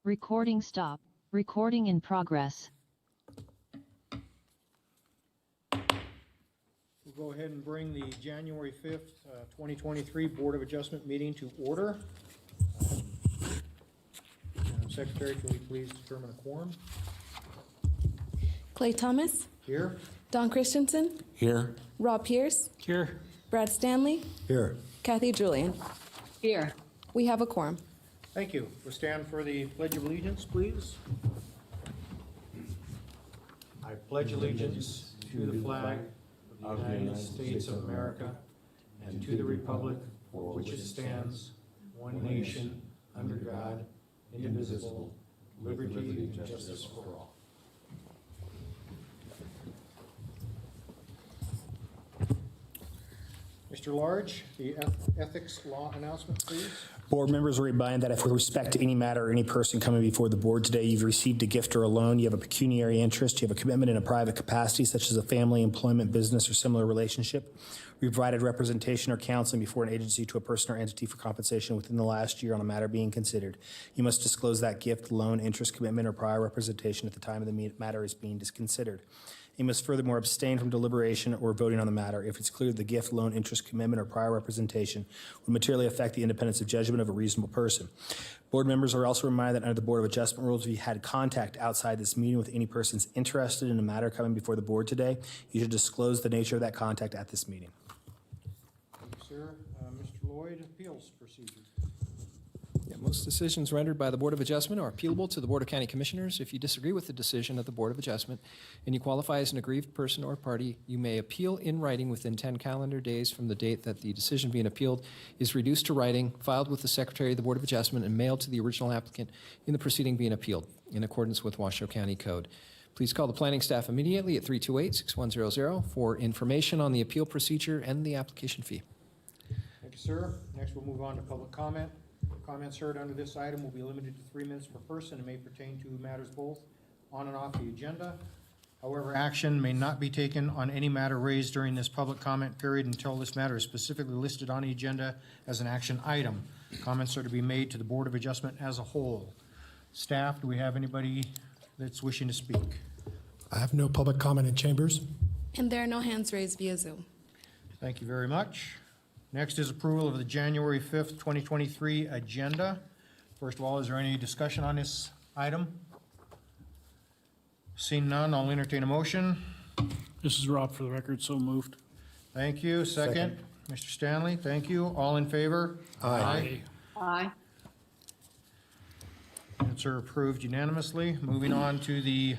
Recording stop. Recording in progress. We'll go ahead and bring the January 5th, 2023 Board of Adjustment meeting to order. Madam Secretary, can we please determine a quorum? Clay Thomas, Here. Don Christensen, Here. Rob Pierce, Here. Brad Stanley, Here. Kathy Julian. Here. We have a quorum. Thank you. We'll stand for the Pledge of Allegiance, please. I pledge allegiance to the flag of the United States of America and to the republic for which it stands, one nation, under God, indivisible, liberty and justice for all. Mr. Large, the ethics law announcement, please. Board members are reminded that if with respect to any matter or any person coming before the board today, you've received a gift or a loan, you have a pecuniary interest, you have a commitment in a private capacity, such as a family, employment, business, or similar relationship, you provided representation or counseling before an agency to a person or entity for compensation within the last year on a matter being considered, you must disclose that gift, loan, interest, commitment, or prior representation at the time of the matter is being considered. You must furthermore abstain from deliberation or voting on the matter if it's clear the gift, loan, interest, commitment, or prior representation would materially affect the independence of judgment of a reasonable person. Board members are also reminded that under the Board of Adjustment rules, if you had contact outside this meeting with any persons interested in a matter coming before the board today, you should disclose the nature of that contact at this meeting. Thank you, sir. Mr. Lloyd, appeals procedure. Most decisions rendered by the Board of Adjustment are appealable to the Board of County Commissioners. If you disagree with the decision of the Board of Adjustment and you qualify as an aggrieved person or party, you may appeal in writing within 10 calendar days from the date that the decision being appealed is reduced to writing, filed with the Secretary of the Board of Adjustment, and mailed to the original applicant in the proceeding being appealed in accordance with Washoe County Code. Please call the planning staff immediately at 328-6100 for information on the appeal procedure and the application fee. Thank you, sir. Next, we'll move on to public comment. Comments heard under this item will be limited to 3 minutes per person and may pertain to matters both on and off the agenda. However, action may not be taken on any matter raised during this public comment period until this matter is specifically listed on the agenda as an action item. Comments are to be made to the Board of Adjustment as a whole. Staff, do we have anybody that's wishing to speak? I have no public comment in chambers. And there are no hands raised via Zoom. Thank you very much. Next is approval of the January 5th, 2023 agenda. First of all, is there any discussion on this item? Seeing none, I'll entertain a motion. This is Rob for the record, so moved. Thank you. Second. Mr. Stanley, thank you. All in favor? Aye. Aye. Minutes are approved unanimously. Moving on to the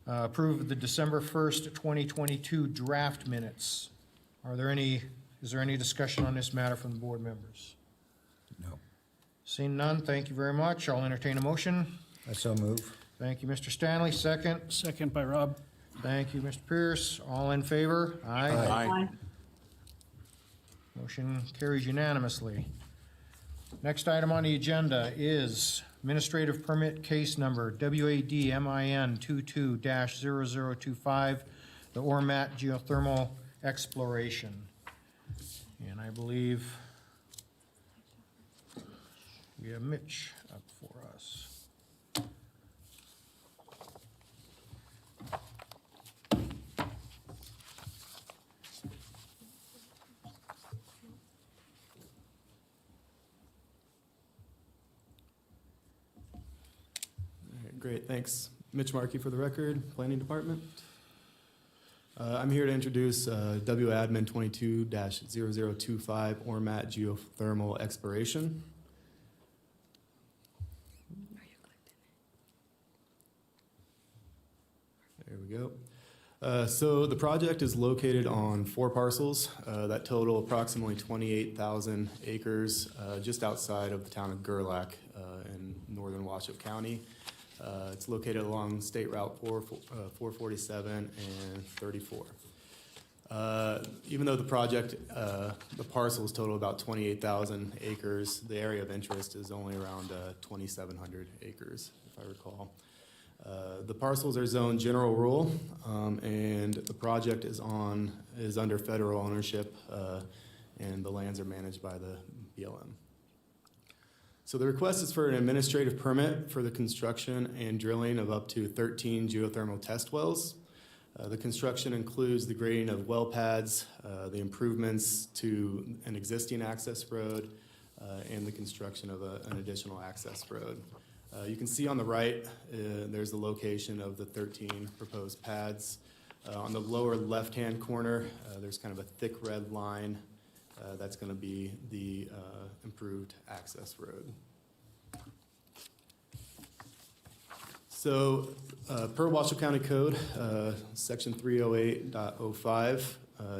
approve of the December 1st, 2022 draft minutes. Is there any discussion on this matter from the board members? No. Seeing none, thank you very much. I'll entertain a motion. I so move. Thank you, Mr. Stanley. Second. Second by Rob. Thank you, Mr. Pierce. All in favor? Aye. Aye. Motion carries unanimously. Next item on the agenda is administrative permit case number WADMIN 22-0025, the Ormat geothermal exploration. And I believe we have Mitch up for us. All right, great, thanks. Mitch Markey for the record, Planning Department. I'm here to introduce WADMIN 22-0025 Ormat geothermal exploration. There we go. So the project is located on 4 parcels that total approximately 28,000 acres just outside of the town of Gerlach in northern Washoe County. It's located along State Route 447 and 34. Even though the project, the parcels total about 28,000 acres, the area of interest is only around 2,700 acres, if I recall. The parcels are zoned general rural, and the project is under federal ownership, and the lands are managed by the BLM. So the request is for an administrative permit for the construction and drilling of up to 13 geothermal test wells. The construction includes the grading of well pads, the improvements to an existing access road, and the construction of an additional access road. You can see on the right, there's the location of the 13 proposed pads. On the lower left-hand corner, there's kind of a thick red line. That's going to be the improved access road. So, per Washoe County Code, Section 308.05,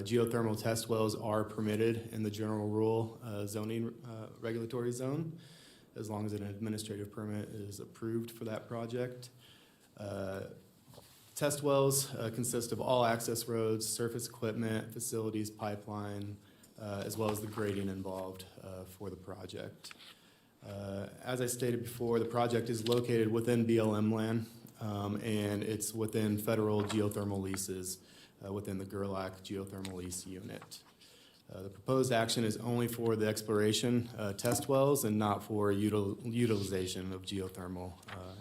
geothermal test wells are permitted in the general rule zoning regulatory zone, as long as an administrative permit is approved for that project. Test wells consist of all access roads, surface equipment, facilities, pipeline, as well as the grading involved for the project. As I stated before, the project is located within BLM land, and it's within federal geothermal leases within the Gerlach Geothermal Lease Unit. The proposed action is only for the exploration test wells and not for utilization of geothermal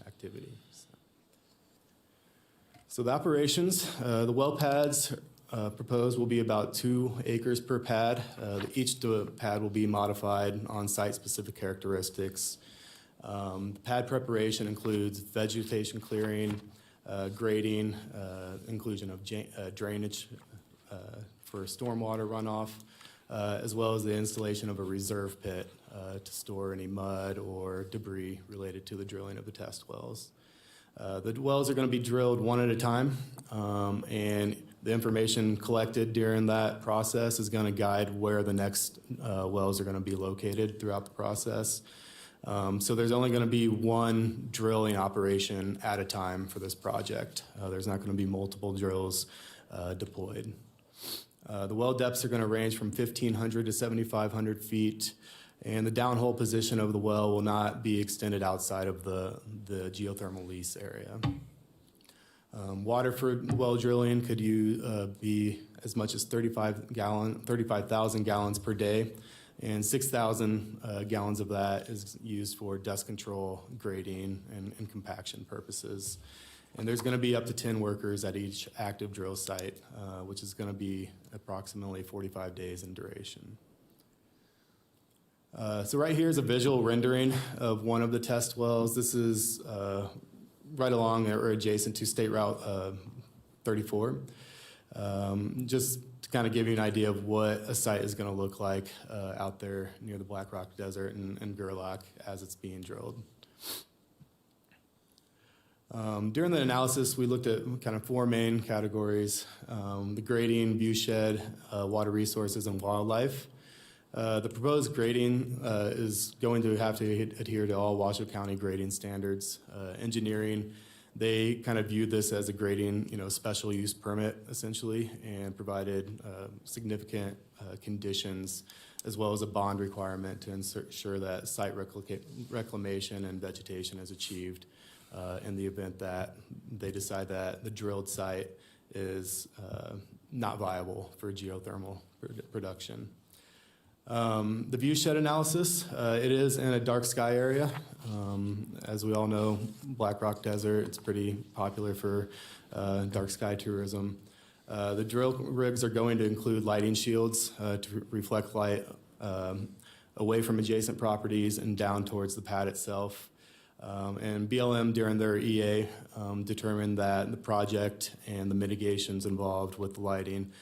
activities. So the operations, the well pads proposed will be about 2 acres per pad. Each pad will be modified on site-specific characteristics. Pad preparation includes vegetation clearing, grading, inclusion of drainage for stormwater runoff, as well as the installation of a reserve pit to store any mud or debris related to the drilling of the test wells. The wells are going to be drilled one at a time, and the information collected during that process is going to guide where the next wells are going to be located throughout the process. So there's only going to be one drilling operation at a time for this project. There's not going to be multiple drills deployed. The well depths are going to range from 1,500 to 7,500 feet, and the downhole position of the well will not be extended outside of the geothermal lease area. Water for well drilling could be as much as 35,000 gallons per day, and 6,000 gallons of that is used for dust control, grading, and compaction purposes. And there's going to be up to 10 workers at each active drill site, which is going to be approximately 45 days in duration. So right here is a visual rendering of one of the test wells. This is right along or adjacent to State Route 34. Just to kind of give you an idea of what a site is going to look like out there near the Black Rock Desert and Gerlach as it's being drilled. During the analysis, we looked at kind of 4 main categories: the grading, viewshed, water resources, and wildlife. The proposed grading is going to have to adhere to all Washoe County grading standards. Engineering, they kind of viewed this as a grading, special use permit essentially, and provided significant conditions as well as a bond requirement to ensure that site reclamation and vegetation is achieved in the event that they decide that the drilled site is not viable for geothermal production. The viewshed analysis, it is in a dark sky area. As we all know, Black Rock Desert, it's pretty popular for dark sky tourism. The drill rigs are going to include lighting shields to reflect light away from adjacent properties and down towards the pad itself. And BLM, during their EA, determined that the project and the mitigations involved with the lighting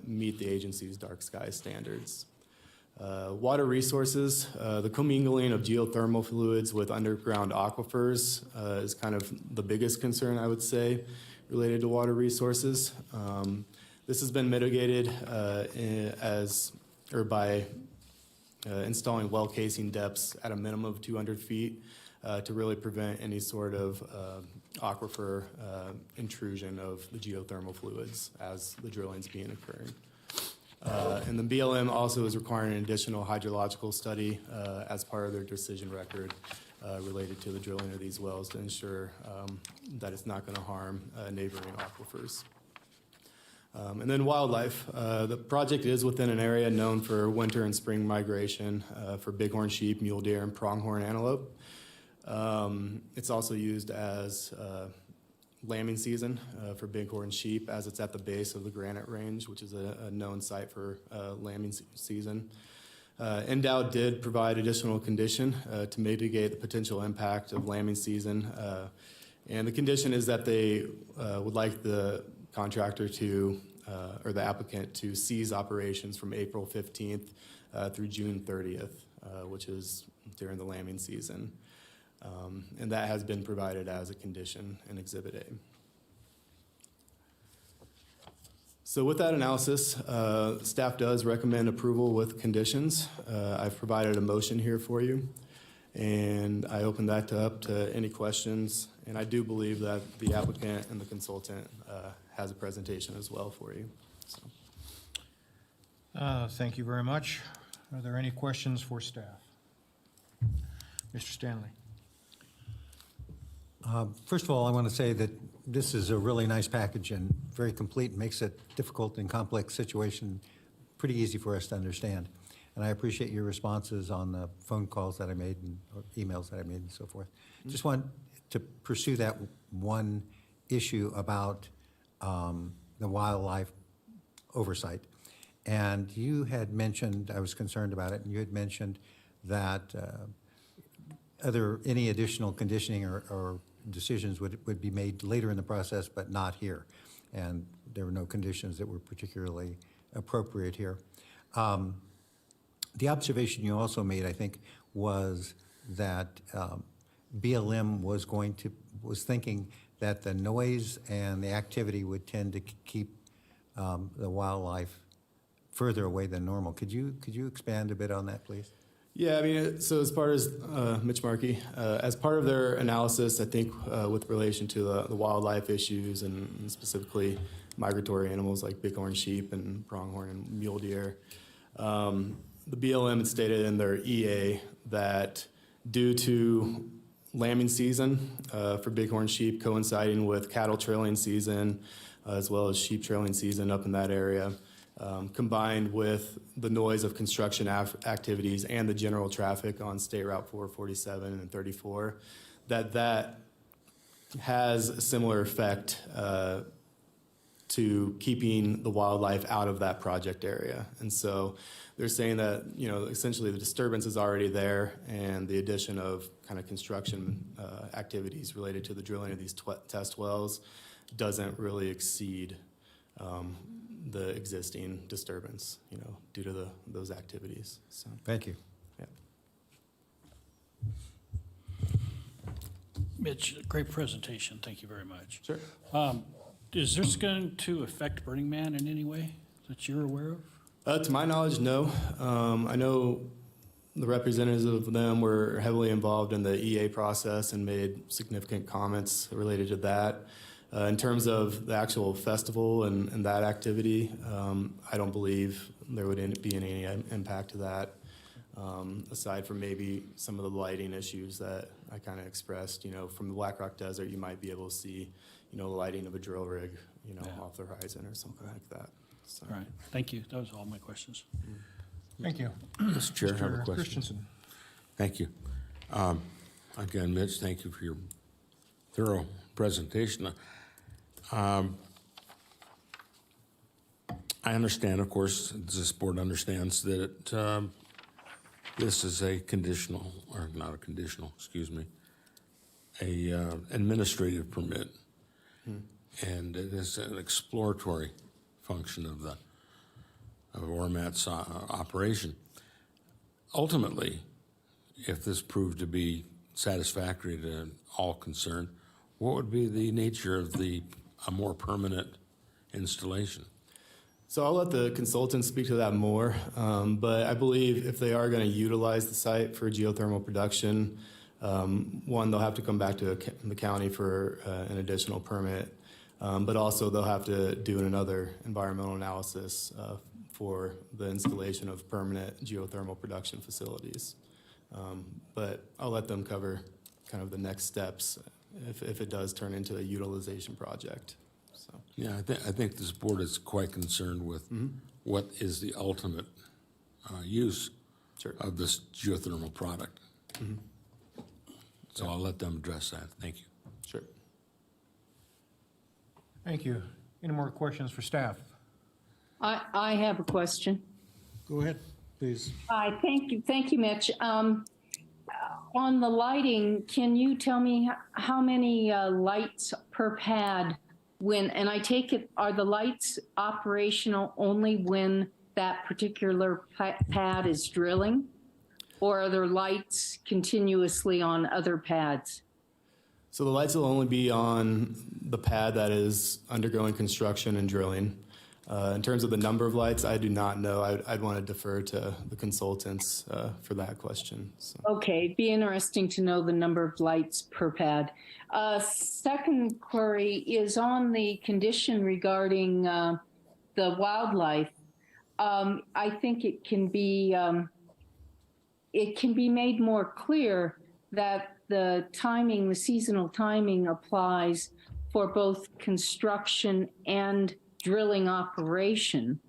meet the agency's dark sky standards. Water resources, the commingling of geothermal fluids with underground aquifers is kind of the biggest concern, I would say, related to water resources. This has been mitigated by installing well casing depths at a minimum of 200 feet to really prevent any sort of aquifer intrusion of the geothermal fluids as the drilling's being occurring. And the BLM also is requiring an additional hydrological study as part of their decision record related to the drilling of these wells to ensure that it's not going to harm neighboring aquifers. And then wildlife. The project is within an area known for winter and spring migration for bighorn sheep, mule deer, and pronghorn antelope. It's also used as lambing season for bighorn sheep, as it's at the base of the Granite Range, which is a known site for lambing season. NDOW did provide additional condition to mitigate the potential impact of lambing season. And the condition is that they would like the contractor to, or the applicant to cease operations from April 15th through June 30th, which is during the lambing season. And that has been provided as a condition in Exhibit A. So with that analysis, staff does recommend approval with conditions. I've provided a motion here for you, and I open that up to any questions. And I do believe that the applicant and the consultant has a presentation as well for you. So. Thank you very much. Are there any questions for staff? Mr. Stanley. First of all, I want to say that this is a really nice package and very complete, makes a difficult and complex situation pretty easy for us to understand. And I appreciate your responses on the phone calls that I made and or emails that I made and so forth. Just want to pursue that one issue about the wildlife oversight. And you had mentioned, I was concerned about it, and you had mentioned that any additional conditioning or decisions would be made later in the process, but not here. And there were no conditions that were particularly appropriate here. The observation you also made, I think, was that BLM was thinking that the noise and the activity would tend to keep the wildlife further away than normal. Could you expand a bit on that, please? Yeah, I mean, so as part as Mitch Markey, as part of their analysis, I think with relation to the wildlife issues and specifically migratory animals like bighorn sheep and pronghorn and mule deer, the BLM had stated in their EA that due to lambing season for bighorn sheep coinciding with cattle trailing season, as well as sheep trailing season up in that area, combined with the noise of construction activities and the general traffic on State Route 447 and 34, that has a similar effect to keeping the wildlife out of that project area. And so they're saying that, you know, essentially the disturbance is already there, and the addition of kind of construction activities related to the drilling of these test wells doesn't really exceed the existing disturbance, you know, due to those activities. So, Thank you. yeah. Mitch, great presentation. Thank you very much. Sure. Is this going to affect Burning Man in any way that you're aware of? To my knowledge, no. I know the representatives of them were heavily involved in the EA process and made significant comments related to that. In terms of the actual festival and that activity, I don't believe there would be any impact to that, aside from maybe some of the lighting issues that I kind of expressed. You know, from the Black Rock Desert, you might be able to see, you know, the lighting of a drill rig, you know, off the horizon or something like that. So. All right, thank you. That was all my questions. Thank you. Mr. Chair, I have a Mr. question. Christensen. Thank you. Again, Mitch, thank you for your thorough presentation. I understand, of course, this board understands that this is a conditional, or not a conditional, excuse me, a administrative permit, and it is an exploratory function of ORMAT's operation. Ultimately, if this proved to be satisfactory to all concerned, what would be the nature of a more permanent installation? So I'll let the consultants speak to that more, but I believe if they are going to utilize the site for geothermal production, one, they'll have to come back to the county for an additional permit, but also they'll have to do another environmental analysis for the installation of permanent geothermal production facilities. But I'll let them cover kind of the next steps if it does turn into a utilization project. So, Yeah, I think this board is quite concerned with what is the ultimate use sure. of this geothermal product. So I'll let them address that. Thank you. Sure. Thank you. Any more questions for staff? I have a question. Go ahead, please. Hi, thank you, Mitch. On the lighting, can you tell me how many lights per pad and I take it, are the lights operational only when that particular pad is drilling? Or are there lights continuously on other pads? So the lights will only be on the pad that is undergoing construction and drilling. In terms of the number of lights, I do not know. I'd want to defer to the consultants for that question. So. Okay, it'd be interesting to know the number of lights per pad. Second query is on the condition regarding the wildlife. I think it can be made more clear that the timing, the seasonal timing applies for both construction and drilling operation.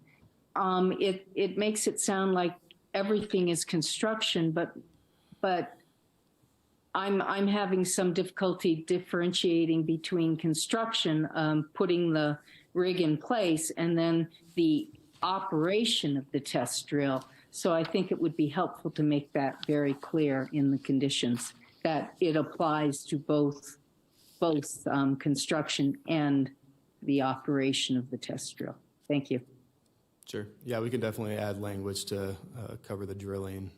It makes it sound like everything is construction, but I'm having some difficulty differentiating between construction, putting the rig in place, and then the operation of the test drill. So I think it would be helpful to make that very clear in the conditions, that it applies to both construction and the operation of the test drill. Thank you. Sure. Yeah, we can definitely add language to cover the drilling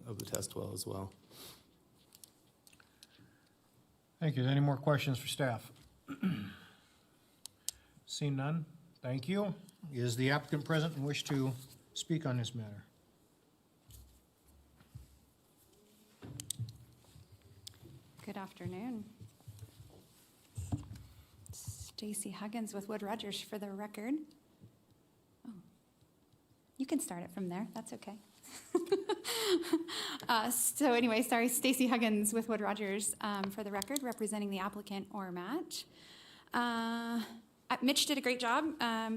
of the test well as well. Thank you. Any more questions for staff? Seeing none, thank you. Is the applicant present and wish to speak on this matter? Good afternoon. Stacy Huggins with Wood Rogers for the record. Oh, you can start it from there. That's okay. So anyway, sorry, Stacy Huggins with Wood Rogers for the record, representing the applicant Ormat. Mitch did a great job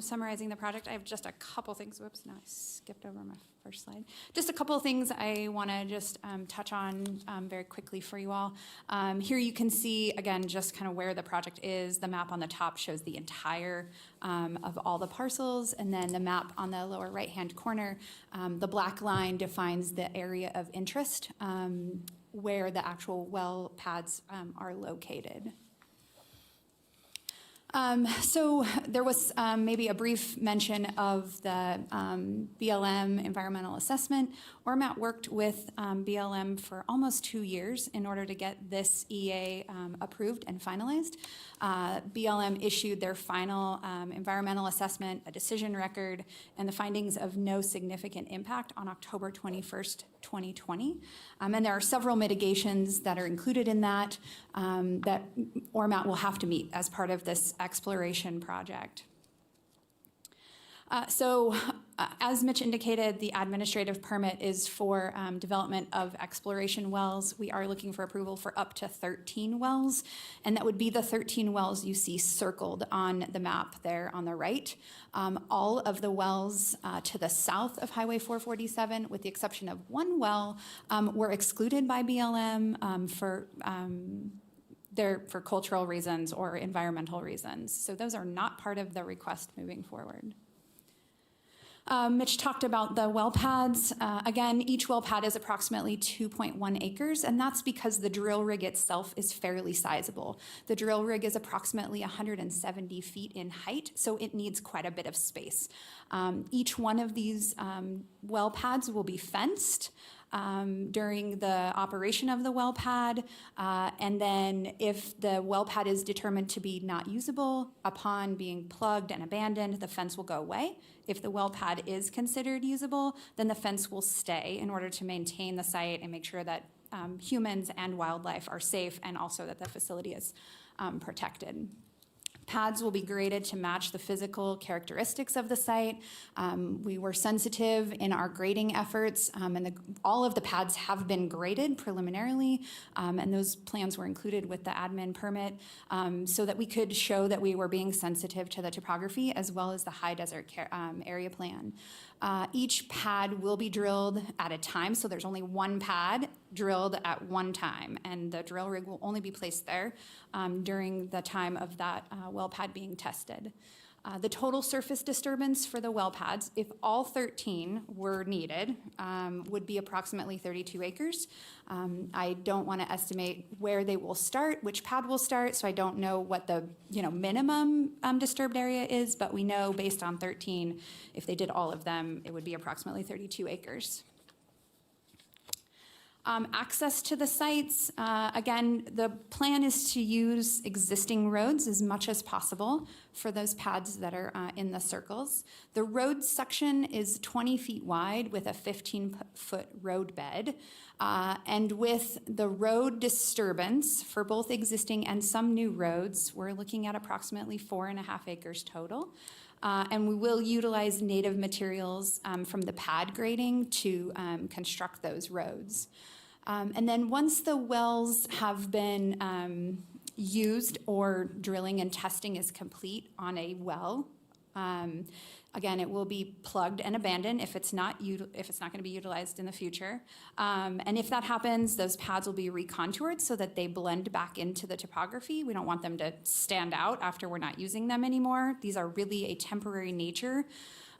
summarizing the project. I have just a couple things. Whoops, no, I skipped over my first slide. Just a couple of things I want to just touch on very quickly for you all. Here you can see, again, just kind of where the project is. The map on the top shows the entire of all the parcels, and then the map on the lower right-hand corner, the black line defines the area of interest where the actual well pads are located. So there was maybe a brief mention of the BLM environmental assessment. Ormat worked with BLM for almost 2 years in order to get this EA approved and finalized. BLM issued their final environmental assessment, a decision record, and the findings of no significant impact on October 21st, 2020. And there are several mitigations that are included in that that Ormat will have to meet as part of this exploration project. As Mitch indicated, the administrative permit is for development of exploration wells. We are looking for approval for up to 13 wells, and that would be the 13 wells you see circled on the map there on the right. All of the wells to the south of Highway 447, with the exception of one well, were excluded by BLM for cultural reasons or environmental reasons. So those are not part of the request moving forward. Mitch talked about the well pads. Again, each well pad is approximately 2.1 acres, and that's because the drill rig itself is fairly sizable. The drill rig is approximately 170 feet in height, so it needs quite a bit of space. Each one of these well pads will be fenced during the operation of the well pad, and then if the well pad is determined to be not usable upon being plugged and abandoned, the fence will go away. If the well pad is considered usable, then the fence will stay in order to maintain the site and make sure that humans and wildlife are safe, and also that the facility is protected. Pads will be graded to match the physical characteristics of the site. We were sensitive in our grading efforts, and all of the pads have been graded preliminarily, and those plans were included with the admin permit, so that we could show that we were being sensitive to the topography as well as the high desert area plan. Each pad will be drilled at a time, so there's only one pad drilled at one time, and the drill rig will only be placed there during the time of that well pad being tested. The total surface disturbance for the well pads, if all 13 were needed, would be approximately 32 acres. I don't want to estimate where they will start, which pad will start, so I don't know what the minimum disturbed area is, but we know based on 13, if they did all of them, it would be approximately 32 acres. Access to the sites, again, the plan is to use existing roads as much as possible for those pads that are in the circles. The road section is 20 feet wide with a 15-foot road bed. And with the road disturbance for both existing and some new roads, we're looking at approximately 4.5 acres total. And we will utilize native materials from the pad grading to construct those roads. And then once the wells have been used or drilling and testing is complete on a well, again, it will be plugged and abandoned if it's not going to be utilized in the future. And if that happens, those pads will be recontoured so that they blend back into the topography. We don't want them to stand out after we're not using them anymore. These are really a temporary nature.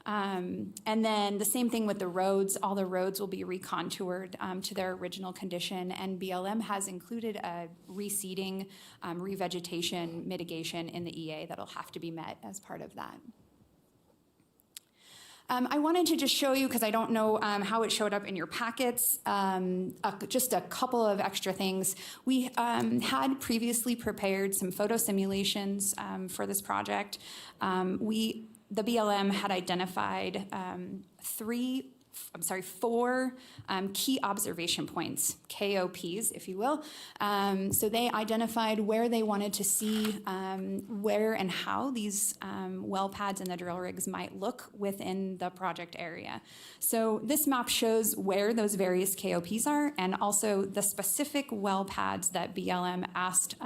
And then the same thing with the roads. All the roads will be recontoured to their original condition, and BLM has included a reseeding, revegetation mitigation in the EA that'll have to be met as part of that. I wanted to just show you, because I don't know how it showed up in your packets, just a couple of extra things. We had previously prepared some photo simulations for this project. The BLM had identified 4 key observation points, KOPs, if you will. So they identified where they wanted to see where and how these well pads and the drill rigs might look within the project area. So this map shows where those various KOPs are, and also the specific well pads that BLM asked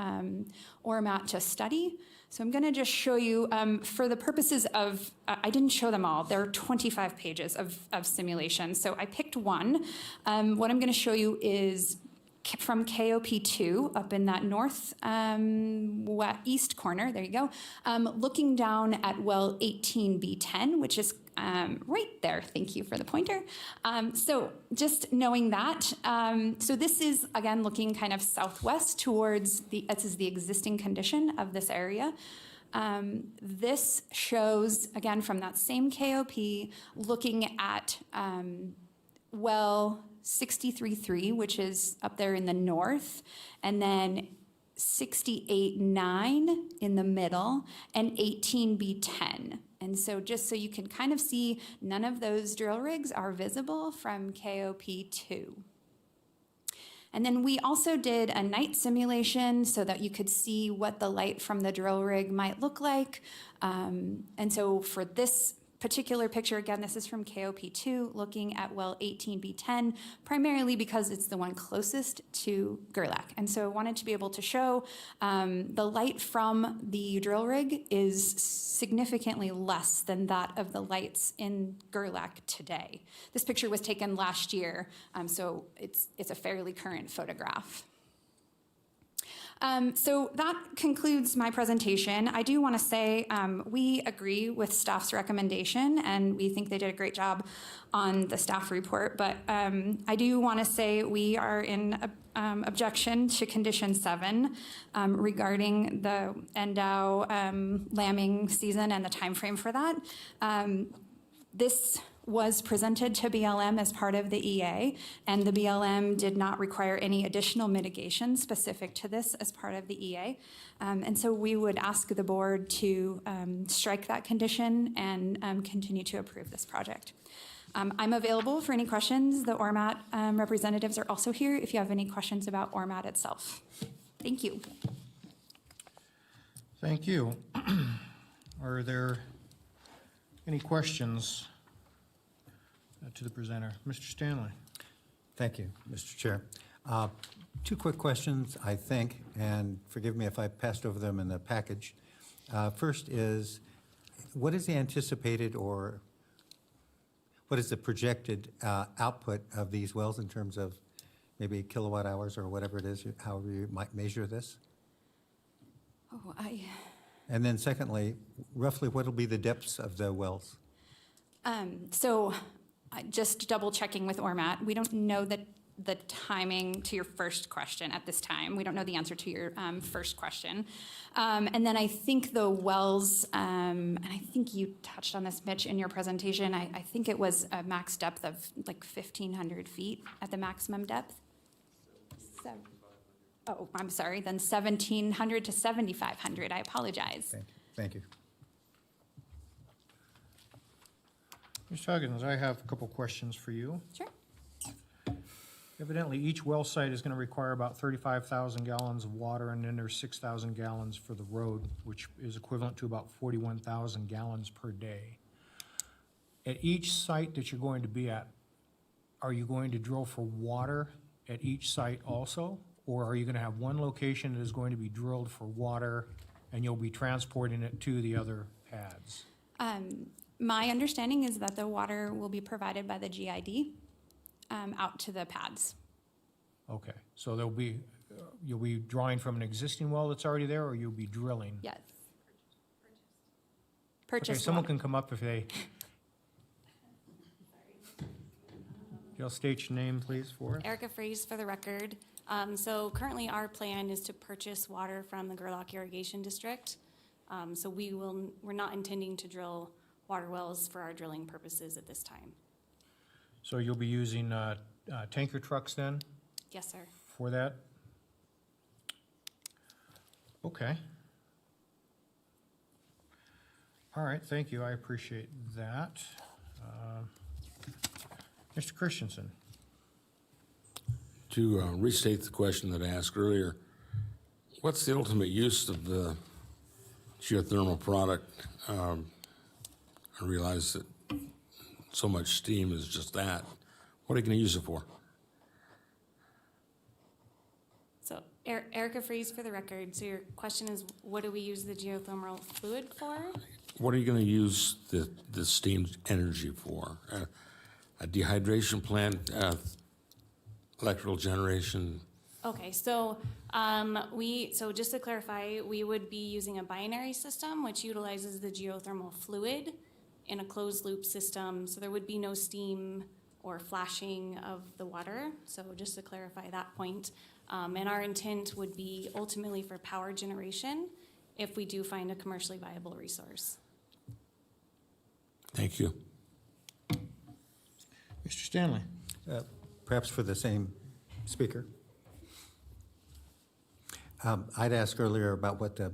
ORMAT to study. So I'm going to just show you, for the purposes of, I didn't show them all. There are 25 pages of simulation. So I picked one. What I'm going to show you is from KOP2 up in that north east corner, there you go, looking down at well 18B10, which is right there. Thank you for the pointer. So just knowing that, so this is, again, looking kind of southwest towards this is the existing condition of this area. This shows, again, from that same KOP, looking at well 63.3, which is up there in the north, and then 68.9 in the middle, and 18B10. And so just so you can kind of see, none of those drill rigs are visible from KOP2. And then we also did a night simulation so that you could see what the light from the drill rig might look like. And so for this particular picture, again, this is from KOP2, looking at well 18B10, primarily because it's the one closest to Gerlach. And so I wanted to be able to show the light from the drill rig is significantly less than that of the lights in Gerlach today. This picture was taken last year, so it's a fairly current photograph. So that concludes my presentation. I do want to say we agree with staff's recommendation, and we think they did a great job on the staff report. But I do want to say we are in objection to condition 7 regarding the Endow lambing season and the time frame for that. This was presented to BLM as part of the EA, and the BLM did not require any additional mitigation specific to this as part of the EA. And so we would ask the board to strike that condition and continue to approve this project. I'm available for any questions. The ORMAT representatives are also here if you have any questions about ORMAT itself. Thank you. Thank you. Are there any questions to the presenter? Mr. Stanley? Thank you, Mr. Chair. Two quick questions, I think, and forgive me if I passed over them in the package. First is, what is the anticipated or what is the projected output of these wells in terms of maybe kilowatt hours or whatever it is, however you might measure this? Oh, And then secondly, roughly what will be the depths of the wells? So just double checking with ORMAT, we don't know the timing to your first question at this time. We don't know the answer to your first question. And then I think the wells, and I think you touched on this, Mitch, in your presentation, I think it was a max depth of like 1,500 feet at the maximum depth. Oh, I'm sorry, then 1,700 to 7,500, I apologize. Thank you. Ms. Huggins, I have a couple questions for you. Sure. Evidently, each well site is going to require about 35,000 gallons of water, and then there's 6,000 gallons for the road, which is equivalent to about 41,000 gallons per day. At each site that you're going to be at, are you going to drill for water at each site also? Or are you going to have one location that is going to be drilled for water, and you'll be transporting it to the other pads? My understanding is that the water will be provided by the GID out to the pads. Okay, so there'll be, you'll be drawing from an existing well that's already there, or you'll be drilling? Yes. Okay, Purchase someone water. can come up if they. You'll state your name, please, for us. Erica Freeze for the record. So currently our plan is to purchase water from the Gerlach Irrigation District. So we're not intending to drill water wells for our drilling purposes at this time. So you'll be using tanker trucks then Yes, sir. for that? Okay. All right, thank you, I appreciate that. Mr. Christensen? To restate the question that I asked earlier, what's the ultimate use of the geothermal product? I realize that so much steam is just that. What are you going to use it for? So Erica Freeze for the record. So your question is, what do we use the geothermal fluid for? What are you going to use the steam energy for? A dehydration plant, electrical generation? Okay, so so just to clarify, we would be using a binary system which utilizes the geothermal fluid in a closed loop system, so there would be no steam or flashing of the water. So just to clarify that point, and our intent would be ultimately for power generation if we do find a commercially viable resource. Thank you. Mr. Stanley? Perhaps for the same speaker. I'd asked earlier about what the,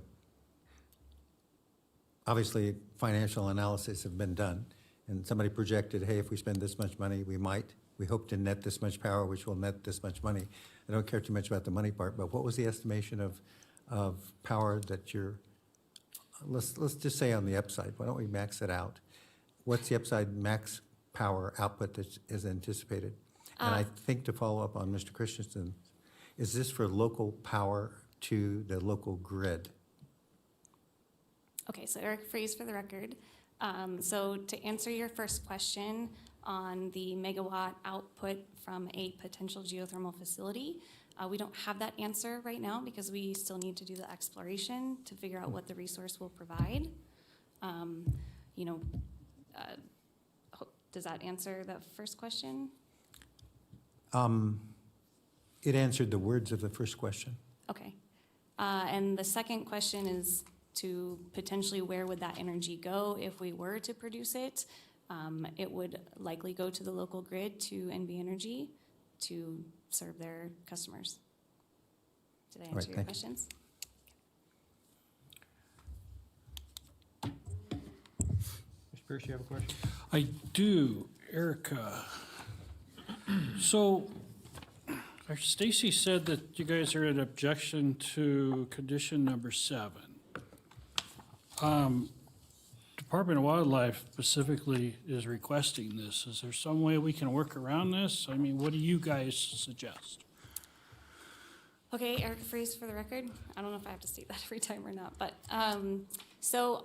obviously, financial analysis have been done, and somebody projected, hey, if we spend this much money, we hope to net this much power, which will net this much money. I don't care too much about the money part, but what was the estimation of power that you're, let's just say on the upside, why don't we max it out? What's the upside max power output that is anticipated? And I think to follow up on Mr. Christensen, is this for local power to the local grid? Okay, so Eric Freeze for the record. So to answer your first question on the megawatt output from a potential geothermal facility, we don't have that answer right now because we still need to do the exploration to figure out what the resource will provide. Does that answer the first question? It answered the words of the first question. Okay. And the second question is to potentially where would that energy go if we were to produce it? It would likely go to the local grid, to NV Energy, to serve their customers. Did I answer your questions? Mr. Pierce, you have a question? I do, Erica. So Stacy said that you guys are in objection to condition number 7. Department of Wildlife specifically is requesting this. Is there some way we can work around this? I mean, what do you guys suggest? Okay, Erica Freeze for the record. I don't know if I have to state that every time or not, but so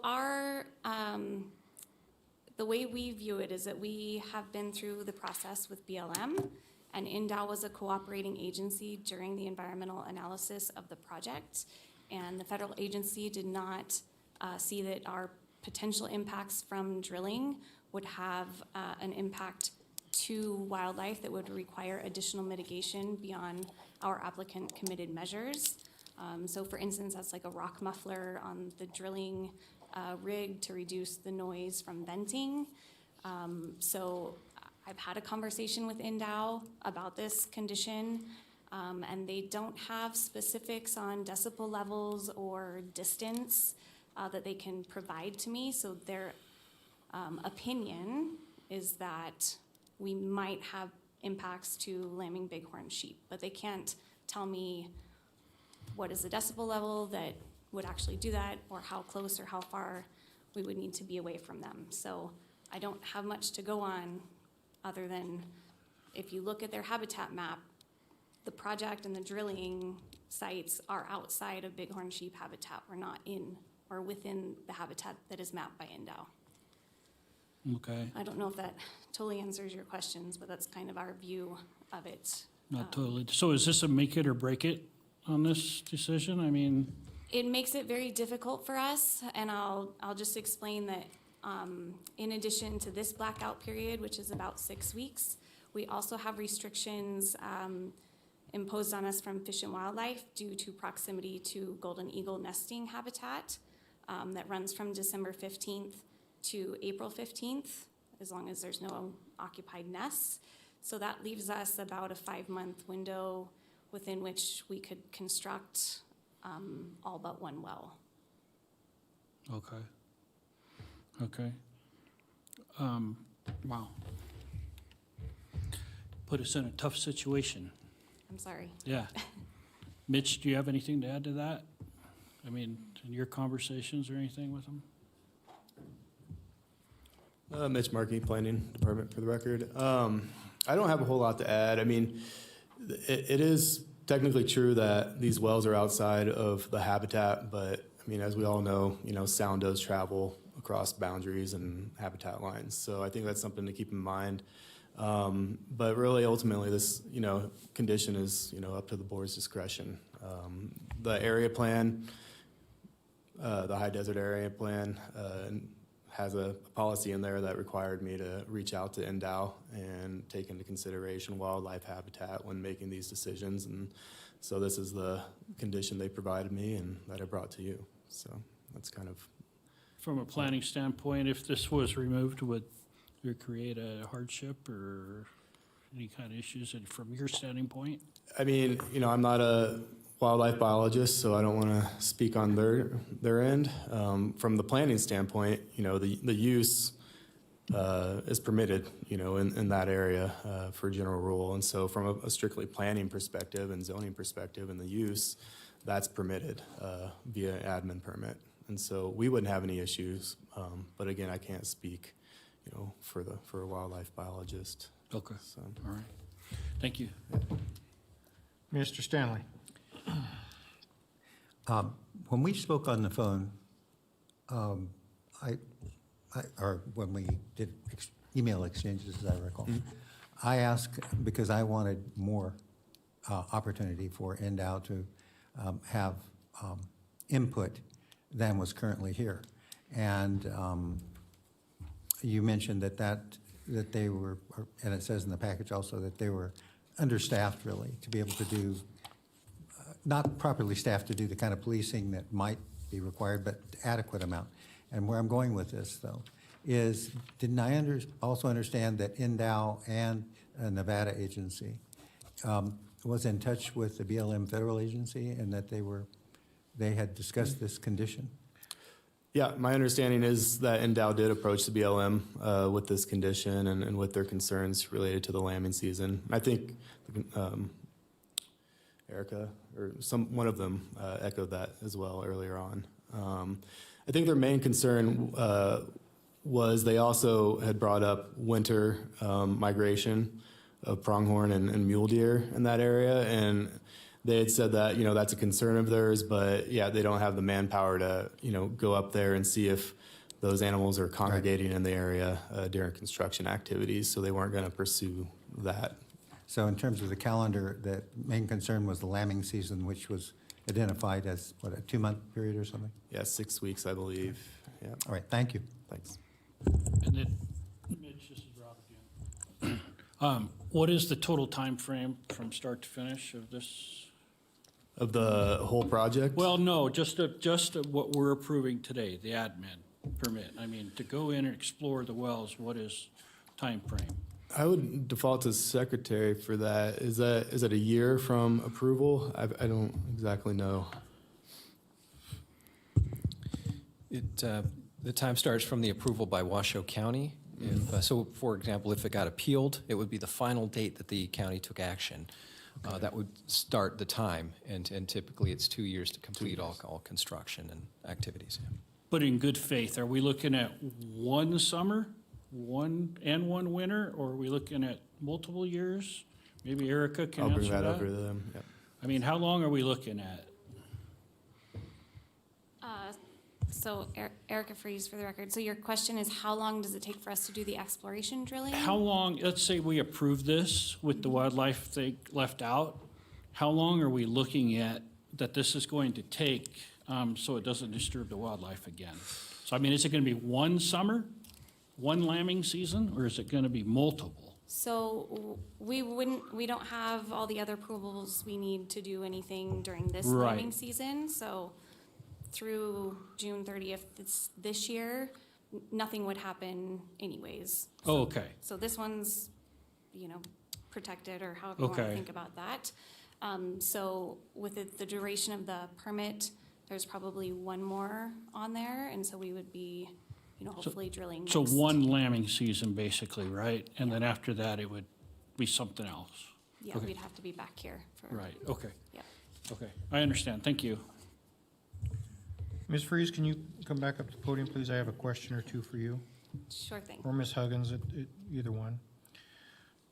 the way we view it is that we have been through the process with BLM, and INDOW was a cooperating agency during the environmental analysis of the project, and the federal agency did not see that our potential impacts from drilling would have an impact to wildlife that would require additional mitigation beyond our applicant committed measures. So for instance, that's like a rock muffler on the drilling rig to reduce the noise from venting. So I've had a conversation with INDOW about this condition, and they don't have specifics on decibel levels or distance that they can provide to me. So their opinion is that we might have impacts to lambing bighorn sheep, but they can't tell me what is the decibel level that would actually do that, or how close or how far we would need to be away from them. So I don't have much to go on other than if you look at their habitat map, the project and the drilling sites are outside of bighorn sheep habitat. We're not in or within the habitat that is mapped by INDOW. Okay, I don't know if that totally answers your questions, but that's kind of our view of it. not totally. So is this a make it or break it on this decision? I mean, It makes it very difficult for us, and I'll just explain that in addition to this blackout period, which is about 6 weeks, we also have restrictions imposed on us from Fish and Wildlife due to proximity to golden eagle nesting habitat that runs from December 15th to April 15th, as long as there's no occupied nests. So that leaves us about a 5-month window within which we could construct all but one well. okay. Okay. Wow. Put us in a tough situation. I'm sorry. Yeah. Mitch, do you have anything to add to that? I mean, in your conversations or anything with them? Mitch Markey, Planning Department for the record. I don't have a whole lot to add. I mean, it is technically true that these wells are outside of the habitat, but I mean, as we all know, sound does travel across boundaries and habitat lines. So I think that's something to keep in mind. But really, ultimately, this, condition is, up to the board's discretion. The area plan, the high desert area plan, has a policy in there that required me to reach out to INDOW and take into consideration wildlife habitat when making these decisions. And so this is the condition they provided me and that I brought to you. So that's kind of. From a planning standpoint, if this was removed, would it create a hardship or any kind of issues from your standing point? I mean, I'm not a wildlife biologist, so I don't want to speak on their end. From the planning standpoint, the use is permitted, in that area for general rule. And so from a strictly planning perspective and zoning perspective and the use, that's permitted via admin permit. And so we wouldn't have any issues. But again, I can't speak, for a wildlife biologist. Okay, So. all right. Thank you. Mr. Stanley. When we spoke on the phone, or when we did email exchanges, as I recall, I asked because I wanted more opportunity for INDOW to have input than was currently here. And you mentioned that they were, and it says in the package also that they were understaffed really to be able to do, not properly staffed to do the kind of policing that might be required, but adequate amount. And where I'm going with this, though, is didn't I also understand that INDOW and a Nevada agency was in touch with the BLM federal agency and that they had discussed this condition? Yeah, my understanding is that INDOW did approach the BLM with this condition and with their concerns related to the lambing season. I think Erica or one of them echoed that as well earlier on. I think their main concern was they also had brought up winter migration of pronghorn and mule deer in that area, and they had said that, you know, that's a concern of theirs, but yeah, they don't have the manpower to, you know, go up there and see if those animals are congregating in the area during construction activities, so they weren't going to pursue that. So in terms of the calendar, the main concern was the lambing season, which was identified as, what, a 2-month period or something? Yeah, 6 weeks, I believe. Yeah, All right, thank you. thanks. And then, Mitch, this is Rob again. What is the total time frame from start to finish of this? Of the whole project? Well, no, just what we're approving today, the admin permit. I mean, to go in and explore the wells, what is time frame? I would default to secretary for that. Is that a year from approval? I don't exactly know. The time starts from the approval by Washoe County. So, for example, if it got appealed, it would be the final date that the county took action. That would start the time, and typically it's 2 years to complete all construction and activities. But in good faith, are we looking at one summer, one winter, or are we looking at multiple years? Maybe Erica can I'll answer bring that. that over to them. Yep. I mean, how long are we looking at? So Erica Freeze for the record. So your question is how long does it take for us to do the exploration drilling? How long, let's say we approve this with the wildlife thing left out, how long are we looking at that this is going to take so it doesn't disturb the wildlife again? So I mean, is it going to be one summer, one lambing season, or is it going to be multiple? So we don't have all the other approvals we need to do anything during this Right. lambing season. So through June 30th this year, nothing would happen anyways. Oh, okay. So this one's, protected, or however you want to Okay. think about that. So with the duration of the permit, there's probably one more on there, and so we would be, hopefully drilling So next. one lambing season, basically, right? And then after that, it would be something else? Yeah, Okay. we'd have to be back here for. Right, okay. Yep. Okay, I understand, thank you. Ms. Freeze, can you come back up to the podium, please? I have a question or two for you, Sure thing. or Ms. Huggins, either one.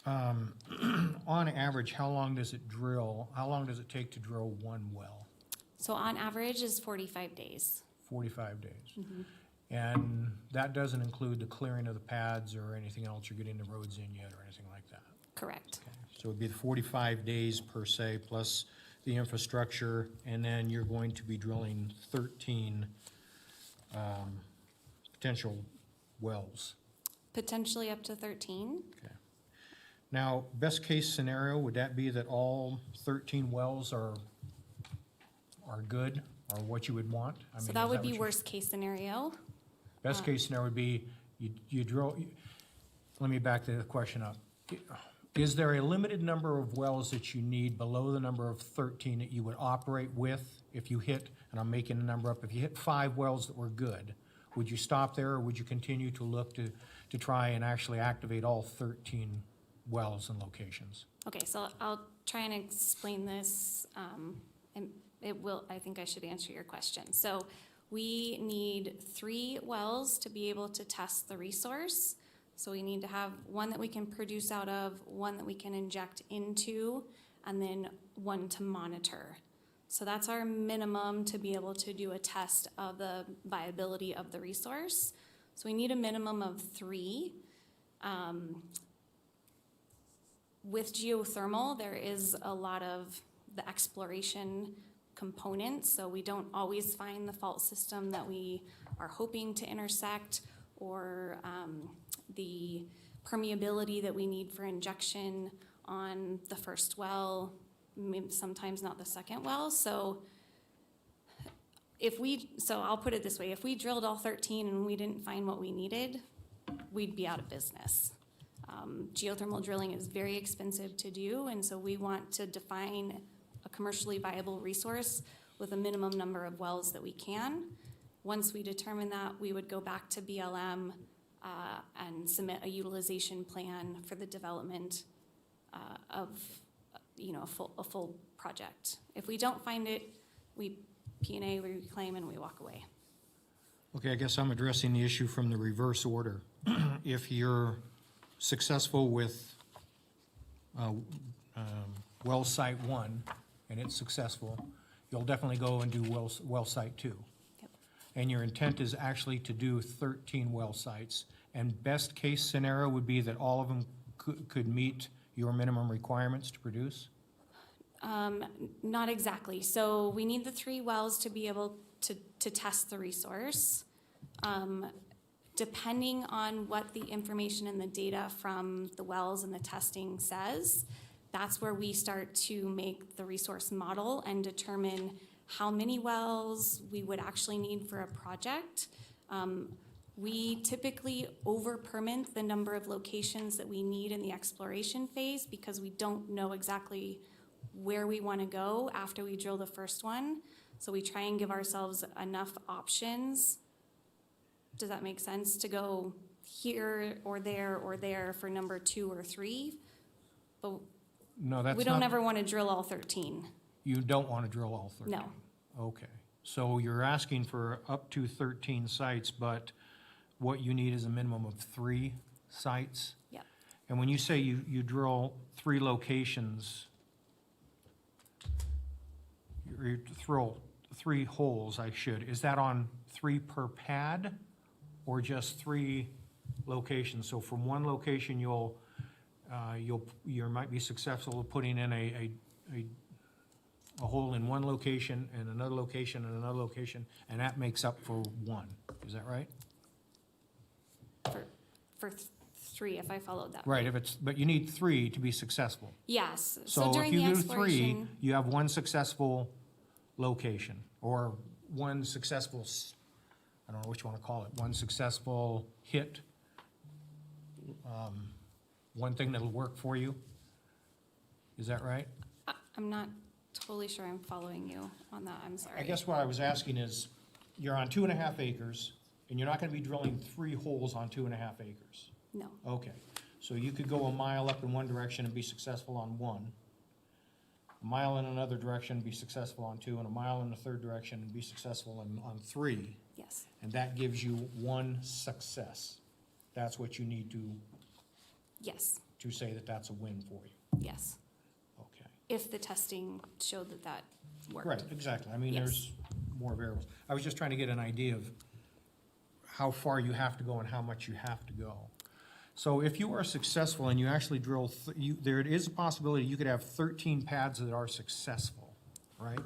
On average, how long does it take to drill one well? So on average is 45 days. 45 days. Mm-hmm. And that doesn't include the clearing of the pads or anything else, you're getting the roads in yet or anything like that? Correct. So it'd be the 45 days per se, plus the infrastructure, and then you're going to be drilling 13 potential wells. Potentially up to 13. Okay. Now, best case scenario, would that be that all 13 wells are good, or what you would want? I So mean, that is would be what you- worst case scenario. Best case scenario would be you drill, let me back the question up. Is there a limited number of wells that you need below the number of 13 that you would operate with if you hit, and I'm making a number up, if you hit 5 wells that were good, would you stop there, or would you continue to look to try and actually activate all 13 wells and locations? Okay, so I'll try and explain this, and I think I should answer your question. So we need 3 wells to be able to test the resource. So we need to have one that we can produce out of, one that we can inject into, and then one to monitor. So that's our minimum to be able to do a test of the viability of the resource. So we need a minimum of 3. With geothermal, there is a lot of the exploration components, so we don't always find the fault system that we are hoping to intersect, or the permeability that we need for injection on the first well, sometimes not the second well. So I'll put it this way, if we drilled all 13 and we didn't find what we needed, we'd be out of business. Geothermal drilling is very expensive to do, and so we want to define a commercially viable resource with a minimum number of wells that we can. Once we determine that, we would go back to BLM and submit a utilization plan for the development of a full project. If we don't find it, we P&A, we reclaim, and we walk away. Okay, I guess I'm addressing the issue from the reverse order. If you're successful with well site 1 and it's successful, you'll definitely go and do well site 2. Yep. And your intent is actually to do 13 well sites. And best case scenario would be that all of them could meet your minimum requirements to produce? Not exactly. So we need the 3 wells to be able to test the resource. Depending on what the information and the data from the wells and the testing says, that's where we start to make the resource model and determine how many wells we would actually need for a project. We typically over-permit the number of locations that we need in the exploration phase because we don't know exactly where we want to go after we drill the first one. So we try and give ourselves enough options. Does that make sense? To go here or there for number 2 or 3? But No, that's we don't not- ever want to drill all 13. You don't want to drill all 13? No. Okay. So you're asking for up to 13 sites, but what you need is a minimum of 3 sites? Yep. And when you say you drill 3 locations, you drill 3 holes, is that on 3 per pad or just 3 locations? So from one location, you might be successful at putting in a hole in one location and another location and another location, and that makes up for 1. Is that right? For 3, if I followed that. Right, but you need 3 to be successful. Yes. So if during you the do 3, exploration, you have 1 successful location, or 1 successful, I don't know what you want to call it, 1 successful hit, 1 thing that'll work for you. Is that right? I'm not totally sure I'm following you on that. I'm sorry. I guess what I was asking is, you're on 2.5 acres, and you're not going to be drilling 3 holes on 2.5 acres. No. Okay, so you could go a mile up in one direction and be successful on 1, a mile in another direction and be successful on 2, and a mile in the third direction and be successful on 3. Yes. And that gives you 1 success. That's what you need Yes. to say that that's a win for you. Yes. Okay. If the testing showed that worked. Right, exactly. I mean, Yes. there's more variables. I was just trying to get an idea of how far you have to go and how much you have to go. So if you are successful and you actually drill, there is a possibility you could have 13 pads that are successful, right?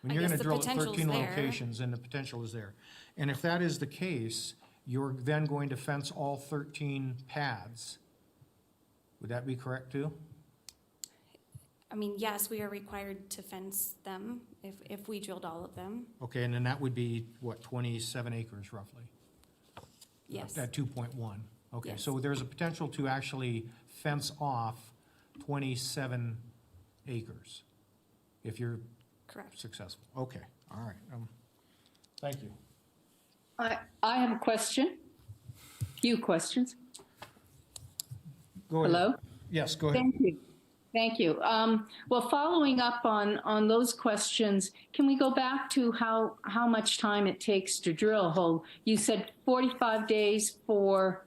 When you're guess gonna the drill at potential's 13 there. locations, and the potential is there. And if that is the case, you're then going to fence all 13 pads. Would that be correct too? I mean, yes, we are required to fence them if we drilled all of them. Okay, and then that would be, what, 27 acres roughly? Yes. At 2.1. Okay, Yes. so there's a potential to actually fence off 27 acres if you're Correct. successful. Okay, all right. Thank you. I have a question. Few questions. Go ahead. Hello? Yes, go ahead. Thank you. Thank you. Well, following up on those questions, can we go back to how much time it takes to drill a hole? You said 45 days for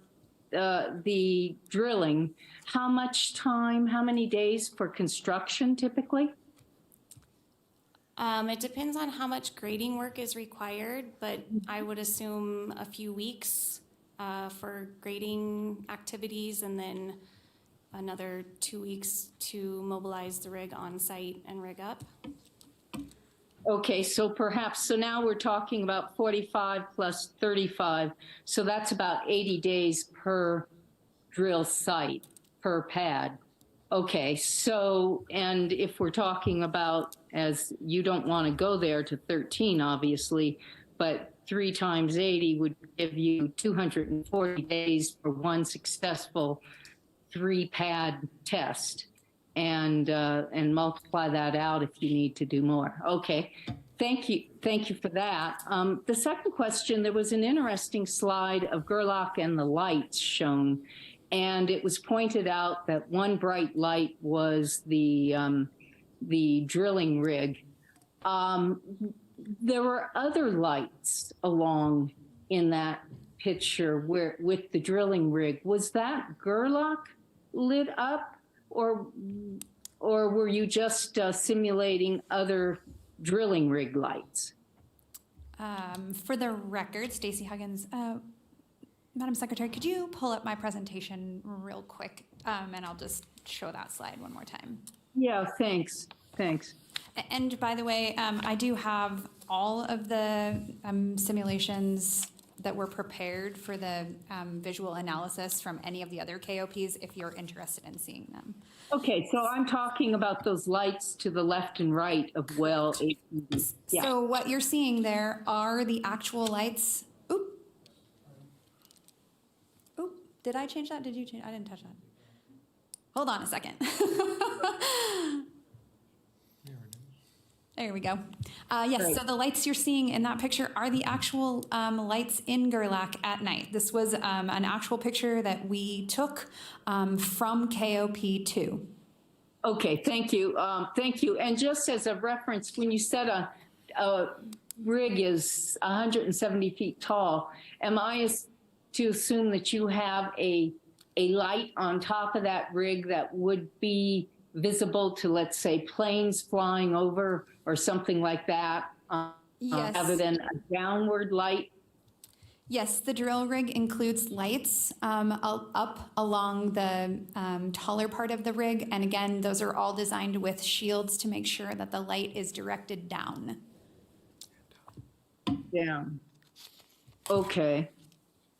the drilling. How much time, how many days for construction typically? It depends on how much grading work is required, but I would assume a few weeks for grading activities and then another 2 weeks to mobilize the rig on site and rig up. Okay, so now we're talking about 45 plus 35. So that's about 80 days per drill site, per pad. Okay, so, and if we're talking about, as you don't want to go there to 13, obviously, but 3 times 80 would give you 240 days for 1 successful 3-pad test, and multiply that out if you need to do more. Okay, thank you for that. The second question, there was an interesting slide of Gerlach and the lights shown, and it was pointed out that one bright light was the drilling rig. there were other lights along in that picture where with the drilling rig. Was that Gerlach lit up, or were you just simulating other drilling rig lights? For the record, Stacy Huggins, Madam Secretary, could you pull up my presentation real quick? And I'll just show that slide one more time. Yeah, thanks. And by the way, I do have all of the simulations that were prepared for the visual analysis from any of the other KOPs if you're interested in seeing them. Okay, so I'm talking about those lights to the left and right of well 8. Yeah. So what you're seeing there are the actual lights. Oop, did I change that? Did you change? I didn't touch that. Hold on a second. There we go. Yes, Great. so the lights you're seeing in that picture are the actual lights in Gerlach at night. This was an actual picture that we took from KOP2. Okay, thank you. Thank you. And just as a reference, when you said a rig is 170 feet tall, am I to assume that you have a light on top of that rig that would be visible to, let's say, planes flying over or something like that, Yes. other than a downward light? Yes, the drill rig includes lights up along the taller part of the rig. And again, those are all designed with shields to make sure that the light is directed down. Down. Okay.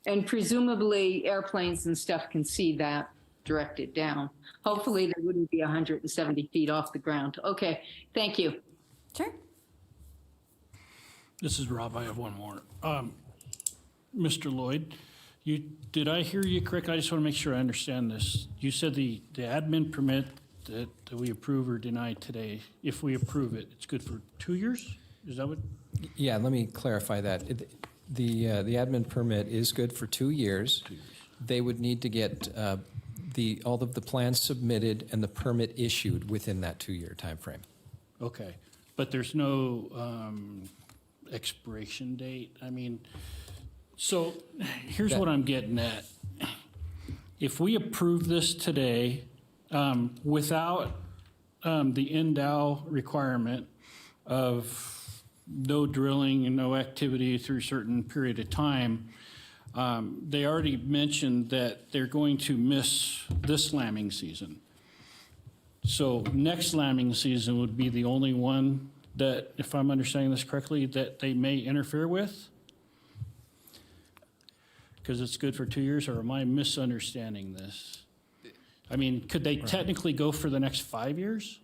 And presumably airplanes and stuff can see that directed down. Hopefully they wouldn't be 170 feet off the ground. Okay, thank you. Sure. This is Rob, I have one more. Mr. Lloyd, did I hear you correctly? I just want to make sure I understand this. You said the admin permit that we approve or deny today, if we approve it, it's good for 2 years? Is that what? Yeah, let me clarify that. The admin permit is good for 2 years. They would need to get all of the plans submitted and the permit issued within that 2-year timeframe. Okay, but there's no expiration date? I mean, so here's what I'm getting at. If we approve this today without the NDOW requirement of no drilling and no activity through a certain period of time, they already mentioned that they're going to miss this lambing season. So next lambing season would be the only one that, if I'm understanding this correctly, that they may interfere with? Because it's good for 2 years, or am I misunderstanding this? I mean, could they technically go for the next 5 years?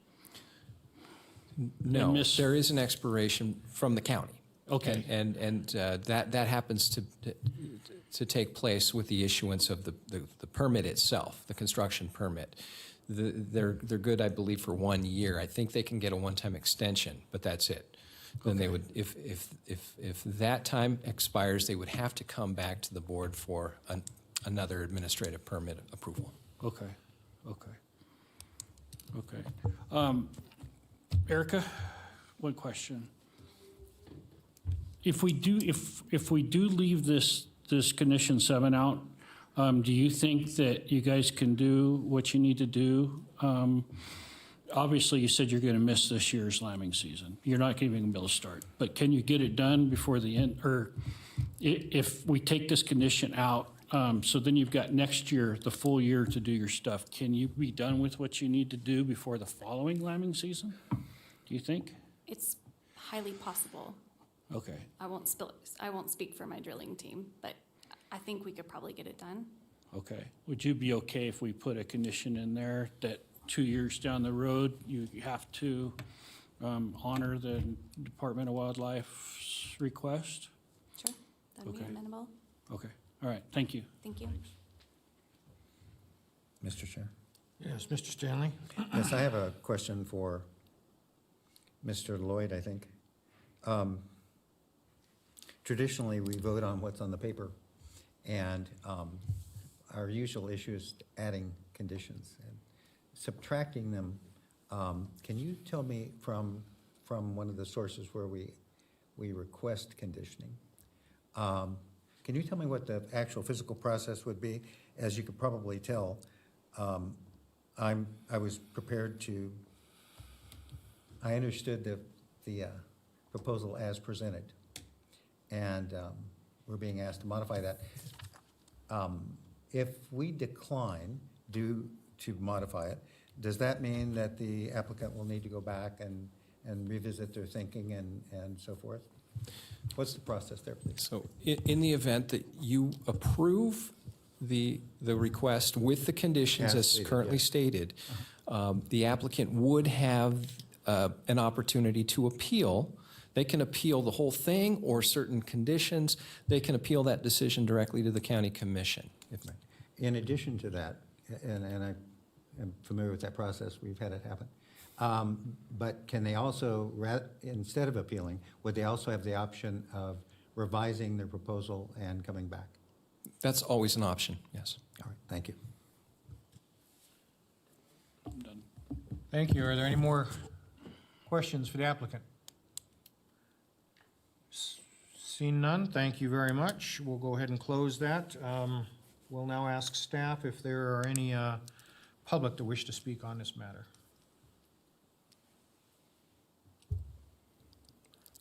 No, there is an expiration from the county. Okay. And that happens to take place with the issuance of the permit itself, the construction permit. They're good, I believe, for 1 year. I think they can get a one-time extension, but that's it. Then they would, if that time expires, they would have to come back to the board for another administrative permit approval. Okay. Erica, one question. If we do leave this condition 7 out, do you think that you guys can do what you need to do? Obviously, you said you're going to miss this year's lambing season. You're not even going to be able to start. But can you get it done before the end? Or if we take this condition out, so then you've got next year, the full year to do your stuff. Can you be done with what you need to do before the following lambing season? Do you think? It's highly possible. Okay. I won't speak for my drilling team, but I think we could probably get it done. Okay. Would you be okay if we put a condition in there that 2 years down the road, you have to honor the Department of Wildlife's request? Sure, that'd be amenable. Okay. All right. Thank you. Thank you. Mr. Chair? Yes, Mr. Stanley? Yes, I have a question for Mr. Lloyd, I think. Traditionally, we vote on what's on the paper, and our usual issue is adding conditions and subtracting them. Can you tell me from one of the sources where we we request conditioning. Can you tell me what the actual physical process would be? As you could probably tell, I was prepared to, I understood the proposal as presented, and we're being asked to modify that. If we decline to modify it, does that mean that the applicant will need to go back and revisit their thinking and so forth? What's the process there, please? So in the event that you approve the request with the conditions As as stated, currently yes. stated, the applicant would have an opportunity to appeal. They can appeal the whole thing or certain conditions. They can appeal that decision directly to the county commission. In addition to that, and I am familiar with that process, we've had it happen, but can they also, instead of appealing, would they also have the option of revising their proposal and coming back? That's always an option, yes. All right, thank you. I'm done. Thank you. Are there any more questions for the applicant? Seeing none, thank you very much. We'll go ahead and close that. We'll now ask staff if there are any public that wish to speak on this matter.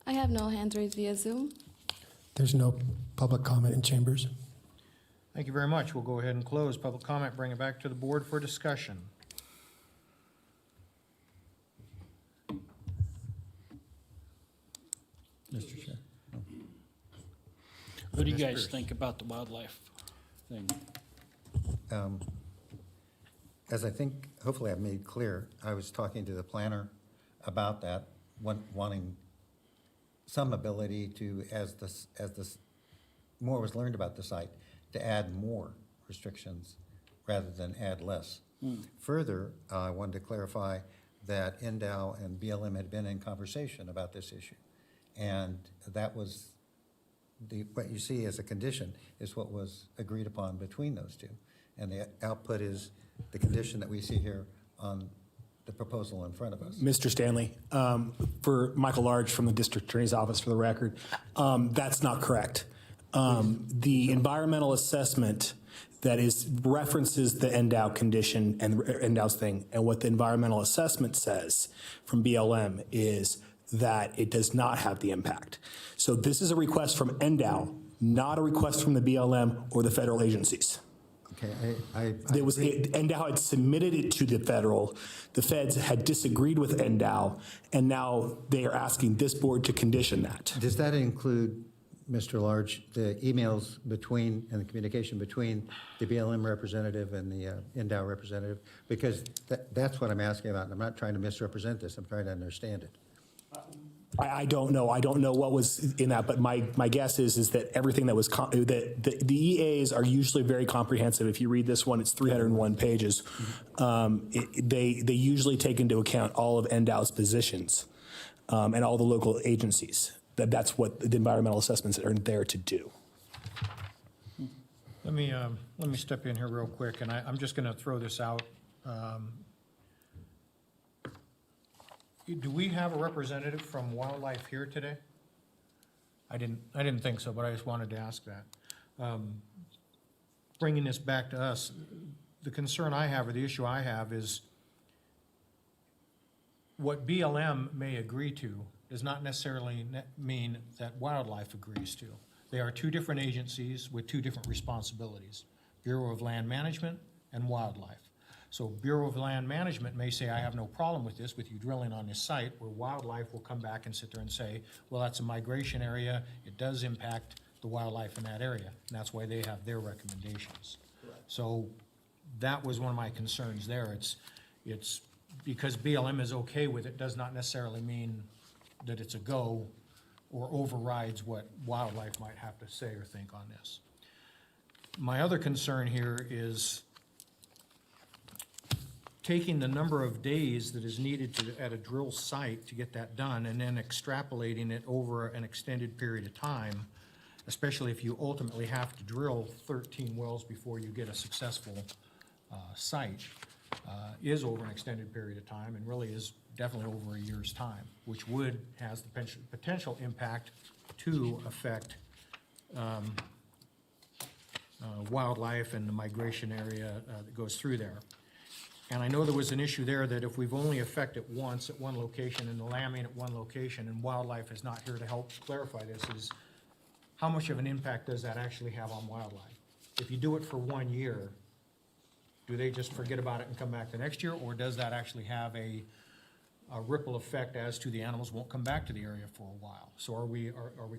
I have no hands raised via Zoom. There's no public comment in chambers. Thank you very much. We'll go ahead and close public comment, bring it back to the board for discussion. Mr. Chair. What do you Ms. guys Pierce. think about the wildlife thing? As I think, hopefully I've made clear, I was talking to the planner about that, wanting some ability to, as this more was learned about the site, to add more restrictions rather than add less. Further, I wanted to clarify that NDOW and BLM had been in conversation about this issue. And that was, what you see as a condition is what was agreed upon between those two. And the output is the condition that we see here on the proposal in front of us. Mr. Stanley, for Michael Large from the District Attorney's Office, for the record, that's not correct. The environmental assessment that references the NDOW condition and NDOW's thing, and what the environmental assessment says from BLM is that it does not have the impact. So this is a request from NDOW, not a request from the BLM or the federal agencies. Okay, NDOW had submitted it to the federal. The feds had disagreed with NDOW, and now they are asking this board to condition that. Does that include, Mr. Large, the emails between and the communication between the BLM representative and the NDOW representative? Because that's what I'm asking about, and I'm not trying to misrepresent this. I'm trying to understand it. I don't know. I don't know what was in that, but my guess is that everything that was the EAs are usually very comprehensive. If you read this one, it's 301 pages. They usually take into account all of NDOW's positions and all the local agencies. That's what the environmental assessments are there to do. Let me step in here real quick, and I'm just going to throw this out. Do we have a representative from wildlife here today? I didn't think so, but I just wanted to ask that. Bringing this back to us, the concern I have, or the issue I have, is what BLM may agree to does not necessarily mean that wildlife agrees to. They are two different agencies with two different responsibilities, Bureau of Land Management and Wildlife. So Bureau of Land Management may say, I have no problem with this, with you drilling on this site, where Wildlife will come back and sit there and say, well, that's a migration area, it does impact the wildlife in that area, and that's why they have their recommendations. So that was one of my concerns there. It's because BLM is okay with it does not necessarily mean that it's a go or overrides what Wildlife might have to say or think on this. My other concern here is taking the number of days that is needed at a drill site to get that done and then extrapolating it over an extended period of time, especially if you ultimately have to drill 13 wells before you get a successful site, is over an extended period of time and really is definitely over a year's time, which has the potential impact to affect wildlife and the migration area that goes through there. And I know there was an issue there that if we've only affected once at one location and the lambing at one location, and wildlife is not here to help clarify this, is how much of an impact does that actually have on wildlife? If you do it for 1 year, do they just forget about it and come back the next year, or does that actually have a ripple effect as to the animals won't come back to the area for a while? So are we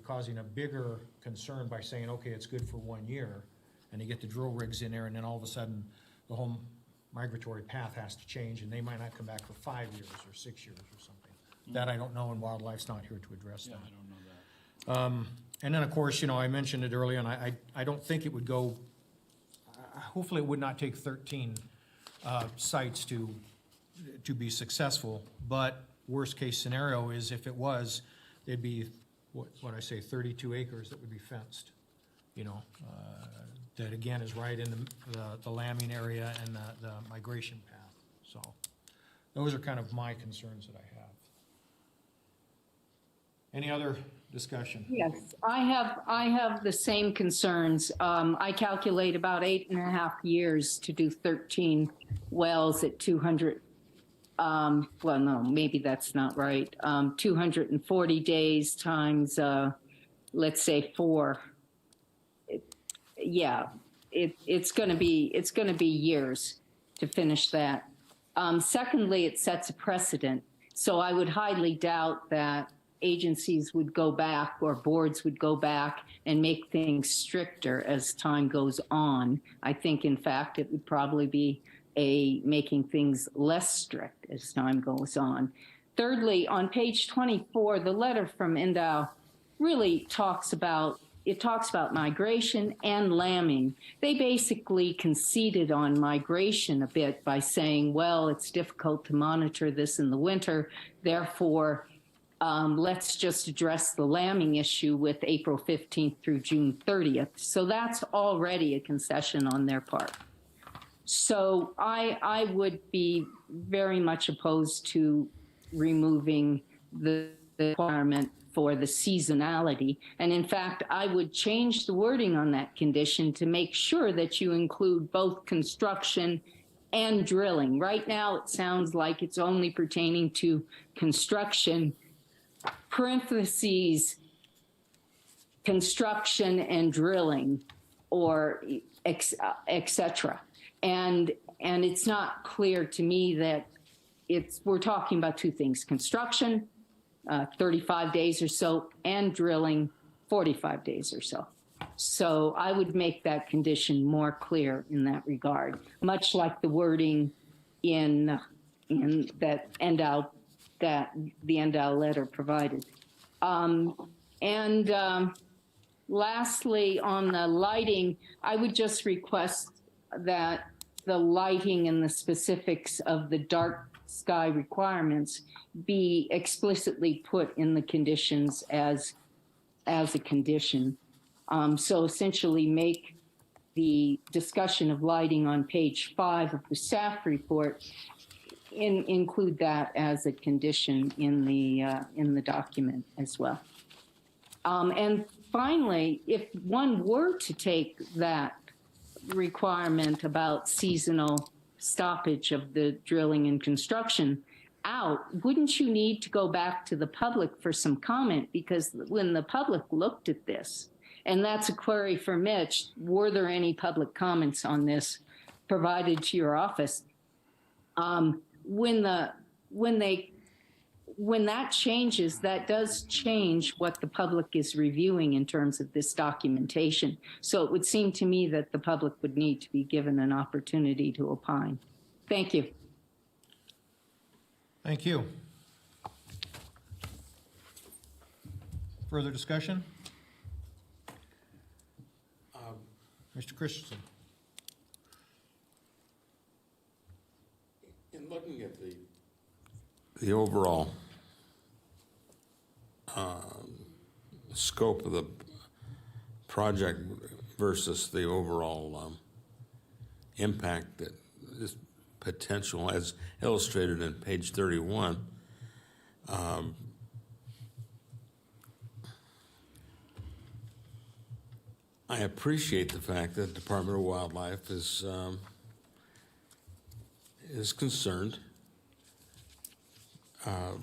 causing a bigger concern by saying, okay, it's good for 1 year, and you get the drill rigs in there, and then all of a sudden the whole migratory path has to change, and they might not come back for 5 years or 6 years or something? That I don't know, and wildlife's not here to address that. I don't know that. And then, of course, I mentioned it earlier, and I don't think it would go, hopefully it would not take 13 sites to be successful, but worst-case scenario is if it was, there'd be, what I say, 32 acres that would be fenced, that again is right in the lambing area and the migration path. So those are kind of my concerns that I have. Any other discussion? Yes, I have the same concerns. I calculate about 8.5 years to do 13 wells at 200. Well, no, maybe that's not right. 240 days times, let's say 4. It's going to be years to finish that. Secondly, it sets a precedent. So I would highly doubt that agencies would go back or boards would go back and make things stricter as time goes on. I think, in fact, it would probably be making things less strict as time goes on. Thirdly, on page 24, the letter from NDOW really talks about migration and lambing. They basically conceded on migration a bit by saying, well, it's difficult to monitor this in the winter, therefore, let's just address the lambing issue with April 15th through June 30th. So that's already a concession on their part. So I would be very much opposed to removing the requirement for the seasonality. And in fact, I would change the wording on that condition to make sure that you include both construction and drilling. Right now, it sounds like it's only pertaining to construction, parentheses, construction and drilling, or et cetera. And it's not clear to me that we're talking about two things: construction, 35 days or so, and drilling, 45 days or so. So I would make that condition more clear in that regard, much like the wording in that NDOW, that the NDOW letter provided. Lastly, on the lighting, I would just request that the lighting and the specifics of the dark sky requirements be explicitly put in the conditions as a condition. So essentially make the discussion of lighting on page 5 of the staff report, include that as a condition in the document as well. And finally, if one were to take that requirement about seasonal stoppage of the drilling and construction out, wouldn't you need to go back to the public for some comment? Because when the public looked at this, and that's a query for Mitch, were there any public comments on this provided to your office? When that changes, that does change what the public is reviewing in terms of this documentation. So it would seem to me that the public would need to be given an opportunity to opine. Thank you. Thank you. Further discussion? Mr. Christensen. In looking at the overall scope of the project versus the overall impact that is potential, as illustrated in page 31, I appreciate the fact that Department of Wildlife is concerned. But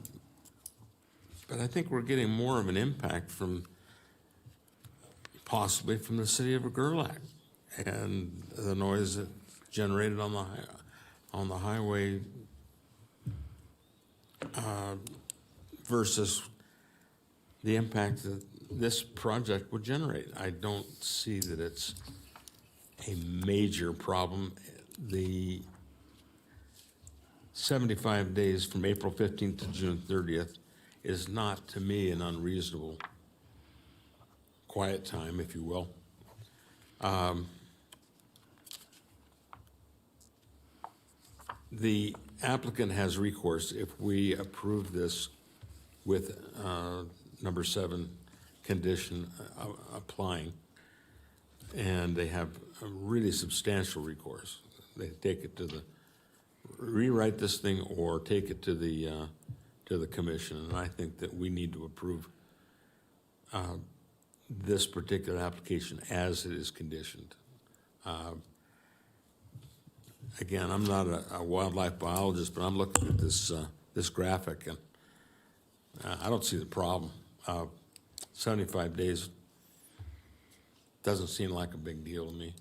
I think we're getting more of an impact possibly from the city of Gerlach and the noise that generated on the highway versus the impact that this project would generate. I don't see that it's a major problem. The 75 days from April 15th to June 30th is not, to me, an unreasonable quiet time, if you will. The applicant has recourse if we approve this with number 7 condition applying, and they have a really substantial recourse. They take it to rewrite this thing or take it to the commission, and I think that we need to approve this particular application as it is conditioned. Again, I'm not a wildlife biologist, but I'm looking at this graphic, and I don't see the problem. 75 days doesn't seem like a big deal to me.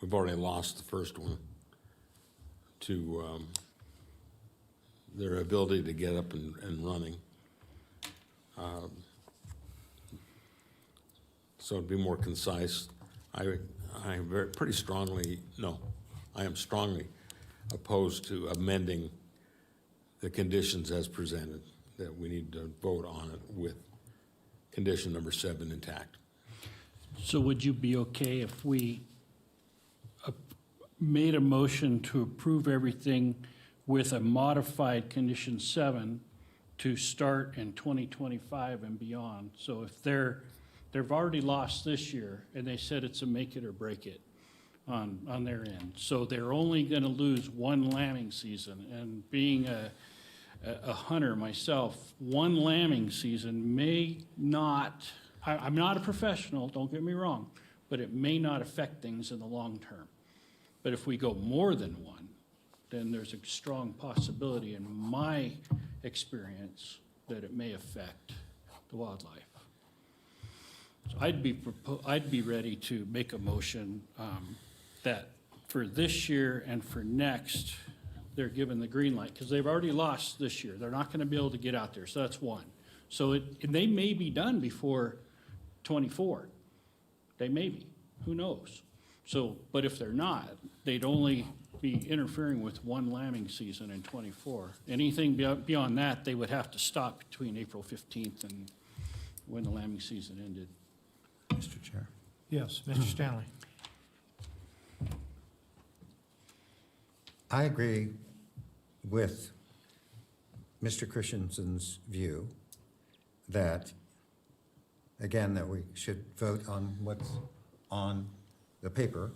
We've already lost the first one to their ability to get up and running. So to be more concise, I am strongly opposed to amending the conditions as presented, that we need to vote on it with condition number 7 intact. So would you be okay if we made a motion to approve everything with a modified condition 7 to start in 2025 and beyond? So if they've already lost this year, and they said it's a make it or break it on their end. So they're only going to lose one lambing season. And being a hunter myself, one lambing season may not, I'm not a professional, don't get me wrong, but it may not affect things in the long term. But if we go more than one, then there's a strong possibility in my experience that it may affect the wildlife. So I'd be ready to make a motion that for this year and for next, they're given the green light, because they've already lost this year. They're not going to be able to get out there, so that's one. So and they may be done before 24. They may be, who knows? So, but if they're not, they'd only be interfering with one lambing season in 24. Anything beyond that, they would have to stop between April 15th and when the lambing season ended. Mr. Chair. Yes, Mr. Stanley. I agree with Mr. Christensen's view that, again, that we should vote on what's on the paper.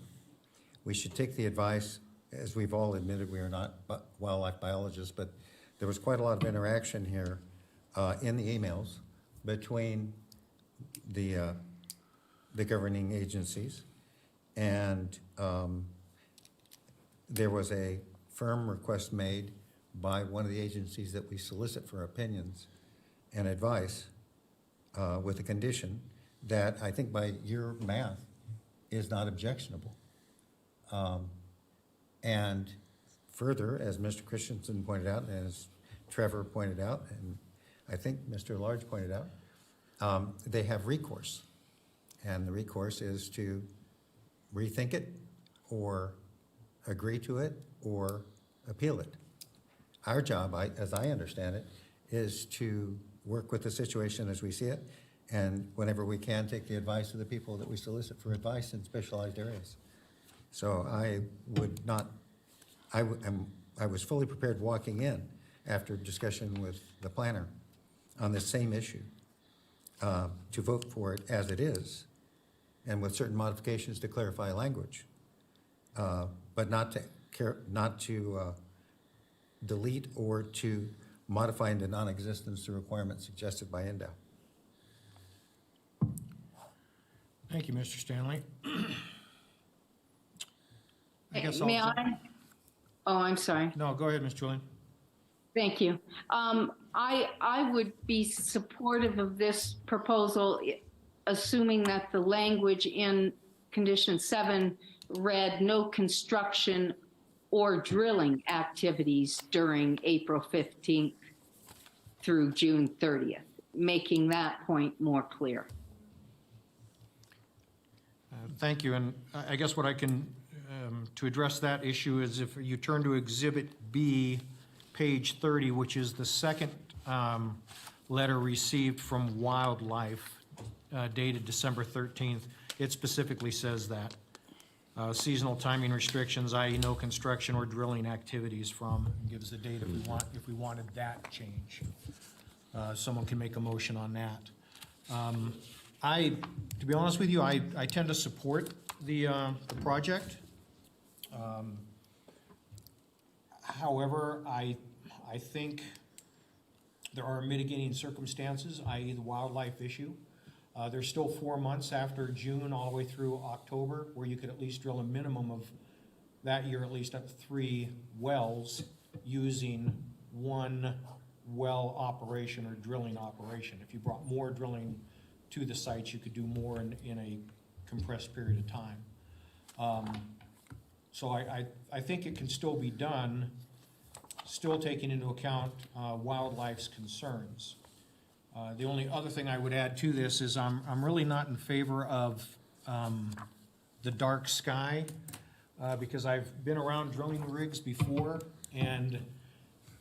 We should take the advice, as we've all admitted, we are not wildlife biologists, but there was quite a lot of interaction here in the emails between the governing agencies, and there was a firm request made by one of the agencies that we solicit for opinions and advice with a condition that I think by your math is not objectionable. And further, as Mr. Christensen pointed out, and as Trevor pointed out, and I think Mr. Large pointed out, they have recourse. And the recourse is to rethink it or agree to it or appeal it. Our job, as I understand it, is to work with the situation as we see it, and whenever we can, take the advice of the people that we solicit for advice in specialized areas. So I would not, I was fully prepared walking in after discussion with the planner on this same issue to vote for it as it is, and with certain modifications to clarify language, but not to delete or to modifying to non-existence the requirement suggested by NDOW. Thank you, Mr. Stanley. I guess May I'll- I? Oh, I'm sorry. No, go ahead, Ms. Julian. Thank you. I would be supportive of this proposal, assuming that the language in condition 7 read no construction or drilling activities during April 15th through June 30th, making that point more clear. Thank you, and I guess what I can, to address that issue is if you turn to Exhibit B, page 30, which is the second letter received from Wildlife dated December 13th, it specifically says that. Seasonal timing restrictions, i.e. no construction or drilling activities from, gives the date if we wanted that change. Someone can make a motion on that. To be honest with you, I tend to support the project. However, I think there are mitigating circumstances, i.e. the wildlife issue. There's still 4 months after June all the way through October where you could at least drill a minimum of that year, at least up to 3 wells using 1 well operation or drilling operation. If you brought more drilling to the sites, you could do more in a compressed period of time. So I think it can still be done, still taking into account wildlife's concerns. The only other thing I would add to this is I'm really not in favor of the dark sky because I've been around drilling rigs before, and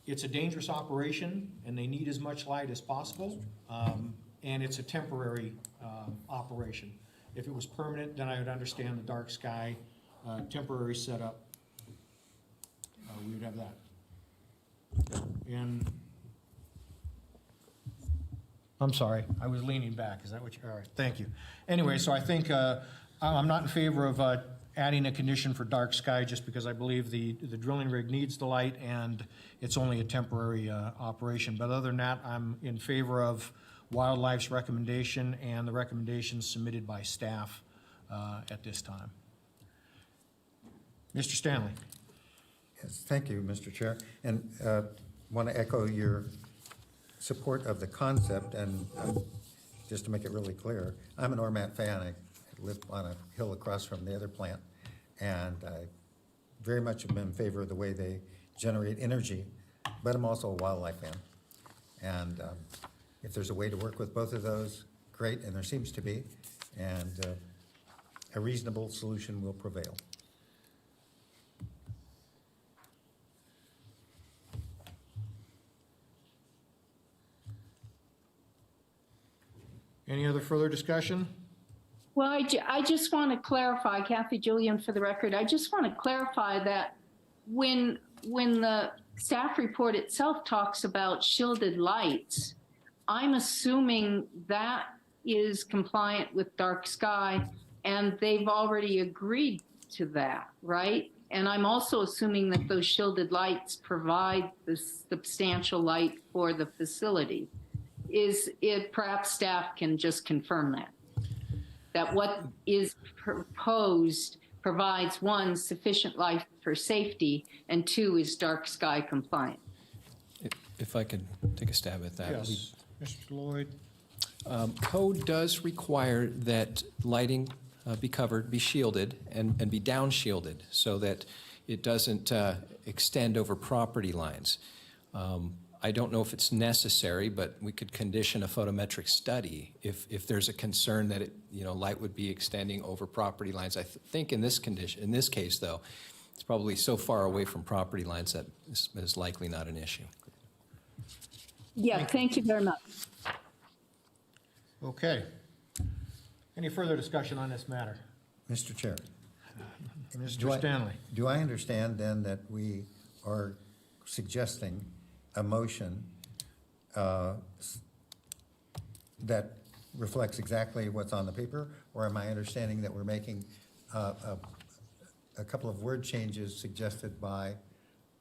it's a dangerous operation and they need as much light as possible, and it's a temporary operation. If it was permanent, then I would understand the dark sky temporary setup. We would have that. And I'm sorry, I was leaning back. Is that what you, all right, thank you. Anyway, so I think I'm not in favor of adding a condition for dark sky just because I believe the drilling rig needs the light and it's only a temporary operation. But other than that, I'm in favor of Wildlife's recommendation and the recommendations submitted by staff at this time. Mr. Stanley. Yes, thank you, Mr. Chair. And want to echo your support of the concept. And just to make it really clear, I'm an Ormat fan. I live on a hill across from the other plant. And I very much am in favor of the way they generate energy, but I'm also a wildlife fan. And if there's a way to work with both of those, great, and there seems to be. And a reasonable solution will prevail. Any other further discussion? Well, I just want to clarify, Kathy Julian for the record, I just want to clarify that when the staff report itself talks about shielded lights, I'm assuming that is compliant with dark sky and they've already agreed to that, right? And I'm also assuming that those shielded lights provide the substantial light for the facility. Is it, perhaps staff can just confirm that what is proposed provides, 1, sufficient light for safety, and 2, is dark sky compliant. If I could take a stab at that. Yes, Mr. Lloyd. Code does require that lighting be covered, be shielded, and be down shielded so that it doesn't extend over property lines. I don't know if it's necessary, but we could condition a photometric study if there's a concern that light would be extending over property lines. I think in this case though, it's probably so far away from property lines that is likely not an issue. Yeah, thank you very much. Okay. Any further discussion on this matter? Mr. Chair. Mr. Stanley. Do I understand then that we are suggesting a motion that reflects exactly what's on the paper, or am I understanding that we're making a couple of word changes suggested by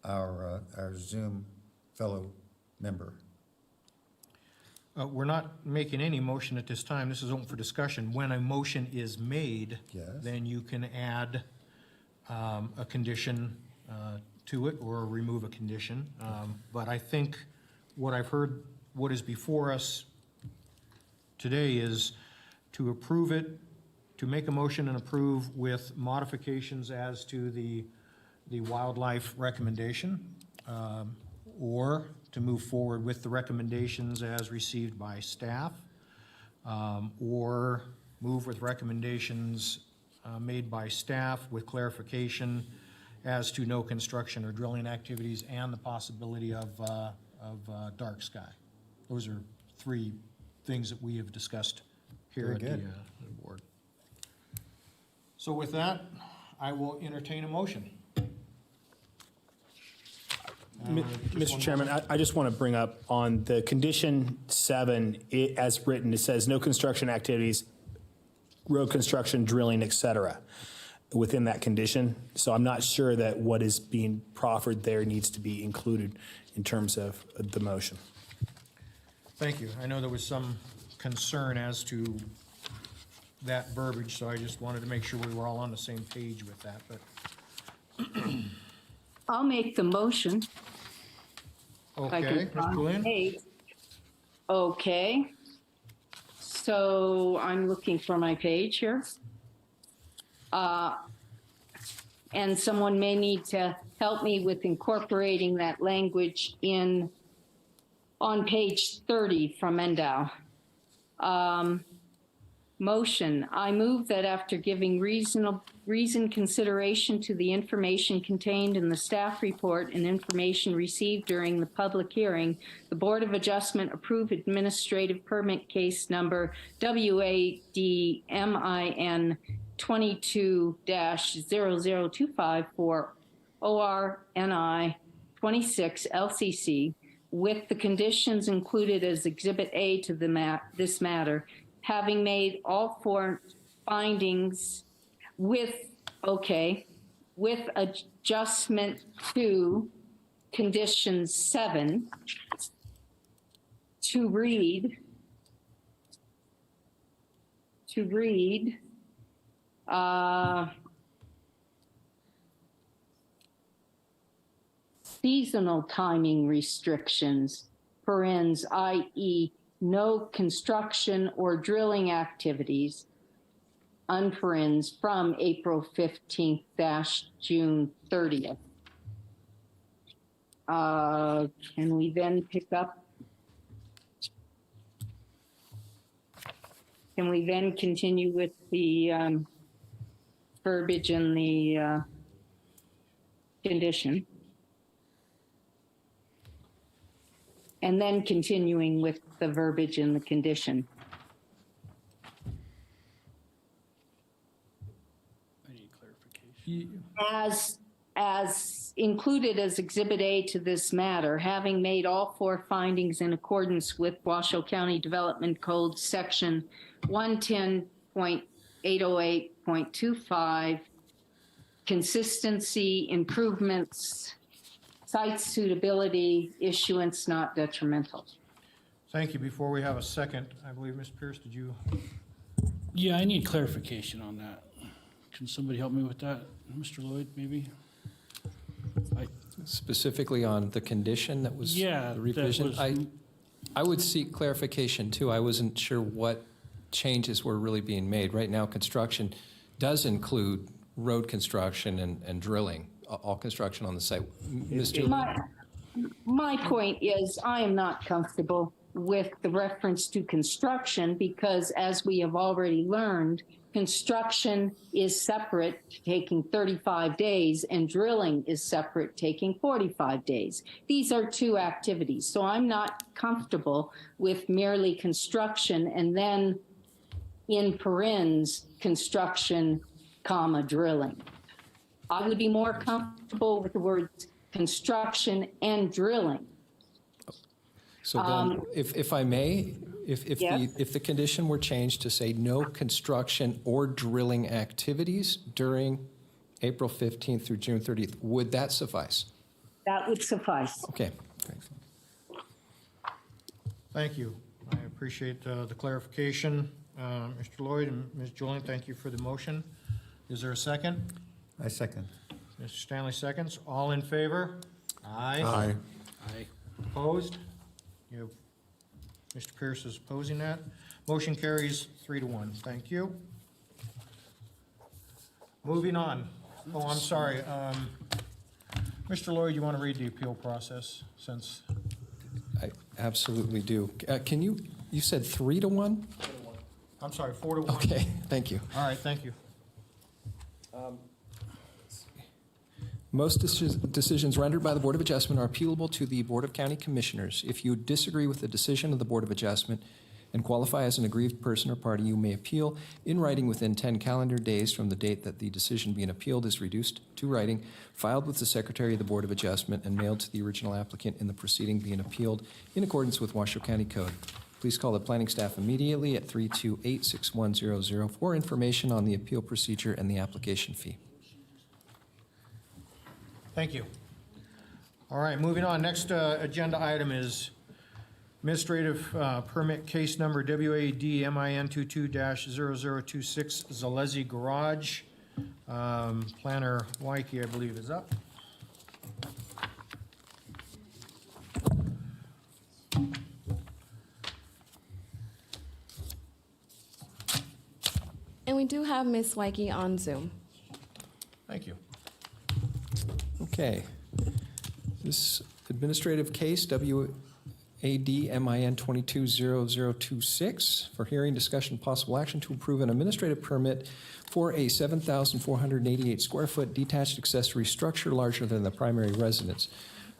our Zoom fellow member. We're not making any motion at this time. This is open for discussion. When a motion is made, Yes. then you can add a condition to it or remove a condition. But I think what I've heard, what is before us today is to approve it, to make a motion and approve with modifications as to the wildlife recommendation, or to move forward with the recommendations as received by staff, or move with recommendations made by staff with clarification as to no construction or drilling activities and the possibility of dark sky. Those are three things that we have discussed here Very at the good. board. So with that, I will entertain a motion. Mr. Chairman, I just want to bring up on the condition 7, as written, it says no construction activities, road construction, drilling, et cetera, within that condition. So I'm not sure that what is being proffered there needs to be included in terms of the motion. Thank you. I know there was some concern as to that verbiage, so I just wanted to make sure we were all on the same page with that, but. I'll make the motion. If I can Okay, Ms. find Pulliam? the page. Okay. So I'm looking for my page here. And someone may need to help me with incorporating that language on page 30 from Endow. Motion, I move that after giving reasoned consideration to the information contained in the staff report and information received during the public hearing, the Board of Adjustment approve administrative permit case number WADMIN 22-0025 for ORNI 26 LCC with the conditions included as Exhibit A to this matter, having made all 4 findings with adjustment to condition 7 to read seasonal timing restrictions, parens, i.e., no construction or drilling activities, unparens, from April 15th - June 30th. Can we then pick up? Can we then continue with the verbiage in the condition? And then continuing with the verbiage in the condition. I need clarification. As included as Exhibit A to this matter, having made all 4 findings in accordance with Washoe County Development Code Section 110.808.25, consistency, improvements, site suitability, issuance not detrimental. Thank you. Before we have a second, I believe, Ms. Pierce, did you? Yeah, I need clarification on that. Can somebody help me with that? Mr. Lloyd, maybe? Specifically on the condition that was Yeah, the revision? that was- I would seek clarification too. I wasn't sure what changes were really being made. Right now, construction does include road construction and drilling, all construction on the site. Mr. My point is, I am not comfortable with the reference to construction because, as we have already learned, construction is separate, taking 35 days, and drilling is separate, taking 45 days. These are 2 activities. So I'm not comfortable with merely construction and then in parens, construction, comma, drilling. I would be more comfortable with the words construction and drilling. So then, if I may, Yes. if the condition were changed to say no construction or drilling activities during April 15th through June 30th, would that suffice? That would suffice. Okay. Great. Thank you. I appreciate the clarification. Mr. Lloyd and Ms. Julian, thank you for the motion. Is there a second? I second. Mr. Stanley seconds. All in favor? Aye. Aye. Aye. Opposed? Mr. Pierce is opposing that. Motion carries 3-1. Thank you. Moving on. Oh, I'm sorry. Mr. Lloyd, you want to read the appeal process since? I absolutely do. You said 3-1? I'm sorry, 4-1. Okay, thank you. All right, thank you. Most decisions rendered by the Board of Adjustment are appealable to the Board of County Commissioners. If you disagree with the decision of the Board of Adjustment and qualify as an aggrieved person or party, you may appeal in writing within 10 calendar days from the date that the decision being appealed is reduced to writing, filed with the Secretary of the Board of Adjustment, and mailed to the original applicant in the proceeding being appealed in accordance with Washoe County Code. Please call the planning staff immediately at 328-6100 for information on the appeal procedure and the application fee. Thank you. All right, moving on. Next agenda item is administrative permit case number WAD-MIN 22-0026 Zalezi Garage. Planner Wyke, I believe, is up. And we do have Ms. Wyke on Zoom. Thank you. Okay. This administrative case, WAD-MIN 22-0026, for hearing, discussion, possible action to approve an administrative permit for a 7,488 square foot detached accessory structure larger than the primary residence.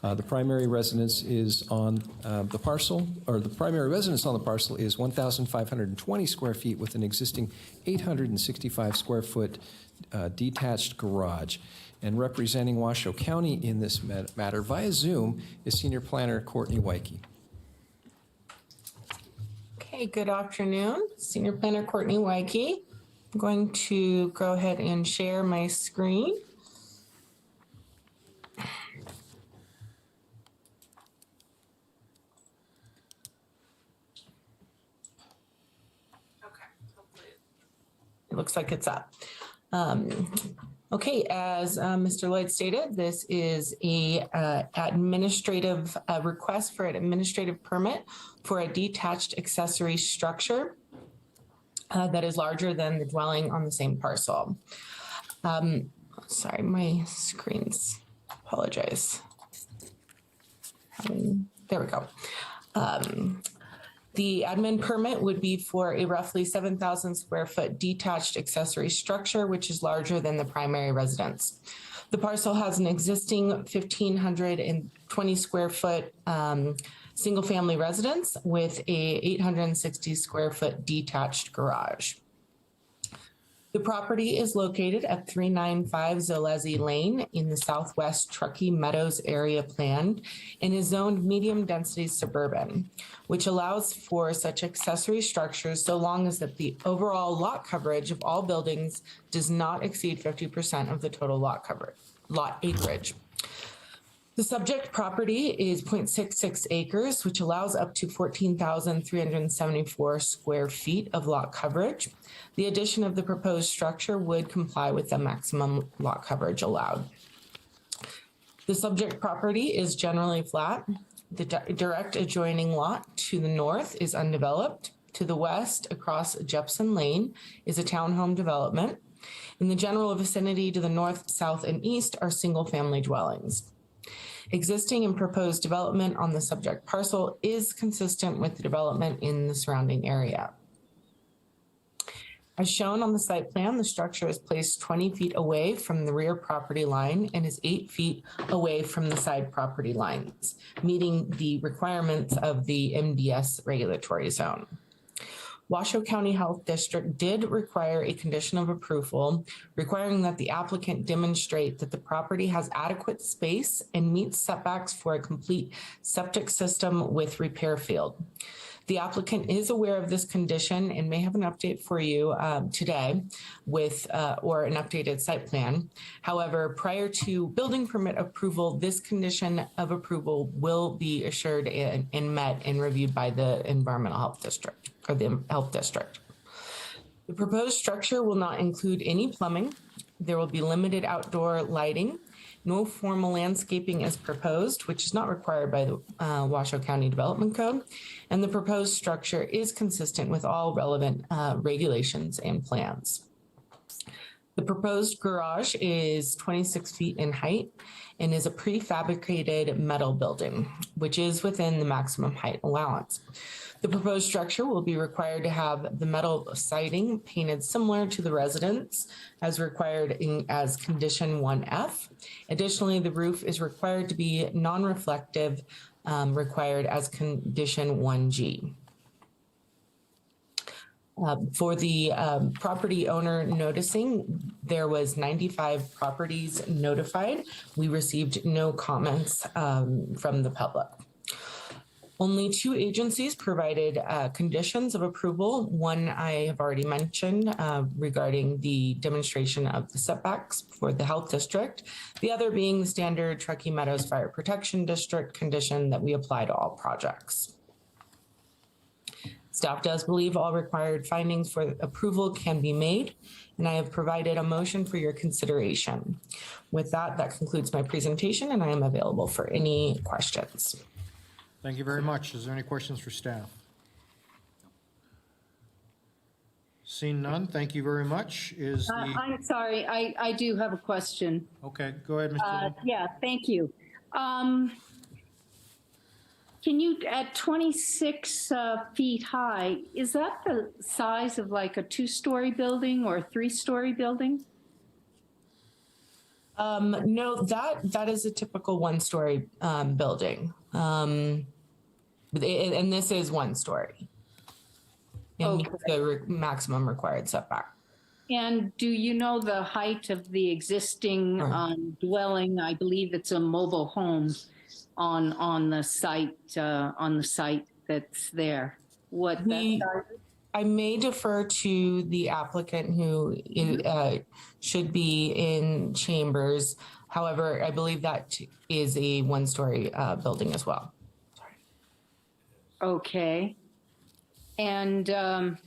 The primary residence is on the parcel, or the primary residence on the parcel is 1,520 square feet with an existing 865 square foot detached garage. And representing Washoe County in this matter via Zoom is Senior Planner Courtney Wyke. Okay, good afternoon. Senior Planner Courtney Wyke. I'm going to go ahead and share my screen. Okay, hopefully it looks like it's up. Okay, as Mr. Lloyd stated, this is a administrative request for an administrative permit for a detached accessory structure that is larger than the dwelling on the same parcel. Sorry, my screen's, apologize. There we go. The admin permit would be for a roughly 7,000 square foot detached accessory structure, which is larger than the primary residence. The parcel has an existing 1,520 square foot single family residence with a 860 square foot detached garage. The property is located at 395 Zalezi Lane in the Southwest Truckee Meadows area plan and is zoned medium density suburban, which allows for such accessory structures so long as that the overall lot coverage of all buildings does not exceed 50% of the total lot acreage. The subject property is 0.66 acres, which allows up to 14,374 square feet of lot coverage. The addition of the proposed structure would comply with the maximum lot coverage allowed. The subject property is generally flat. The direct adjoining lot to the north is undeveloped. To the west, across Jepson Lane, is a townhome development. In the general vicinity to the north, south, and east are single-family dwellings. Existing and proposed development on the subject parcel is consistent with the development in the surrounding area. As shown on the site plan, the structure is placed 20 feet away from the rear property line and is 8 feet away from the side property lines, meeting the requirements of the MDS regulatory zone. Washoe County Health District did require a condition of approval requiring that the applicant demonstrate that the property has adequate space and meets setbacks for a complete septic system with repair field. The applicant is aware of this condition and may have an update for you today with, or an updated site plan. However, prior to building permit approval, this condition of approval will be assured and met and reviewed by the Environmental Health District or the Health District. The proposed structure will not include any plumbing. There will be limited outdoor lighting. No formal landscaping is proposed, which is not required by the Washoe County Development Code. And the proposed structure is consistent with all relevant regulations and plans. The proposed garage is 26 feet in height and is a prefabricated metal building, which is within the maximum height allowance. The proposed structure will be required to have the metal siding painted similar to the residence as required as condition 1F. Additionally, the roof is required to be non-reflective, required as condition 1G. For the property owner noticing, there was 95 properties notified. We received no comments from the public. Only 2 agencies provided conditions of approval. One I have already mentioned regarding the demonstration of the setbacks for the health district. The other being the standard Truckee Meadows Fire Protection District condition that we apply to all projects. Staff does believe all required findings for approval can be made, and I have provided a motion for your consideration. With that, that concludes my presentation, and I am available for any questions. Thank you very much. Is there any questions for staff? Seeing none, thank you very much. I'm sorry, I do have a question. Okay, go ahead, Mr. Lynn. Yeah, thank you. Can you, at 26 feet high, is that the size of like a 2-story building or a 3-story building? No, that is a typical 1-story building. And this is 1 story. And meets the maximum required setback. And do you know the height of the existing dwelling? I believe it's a mobile home on the site that's there. I may defer to the applicant who should be in chambers. However, I believe that is a 1-story building as well. Okay. And there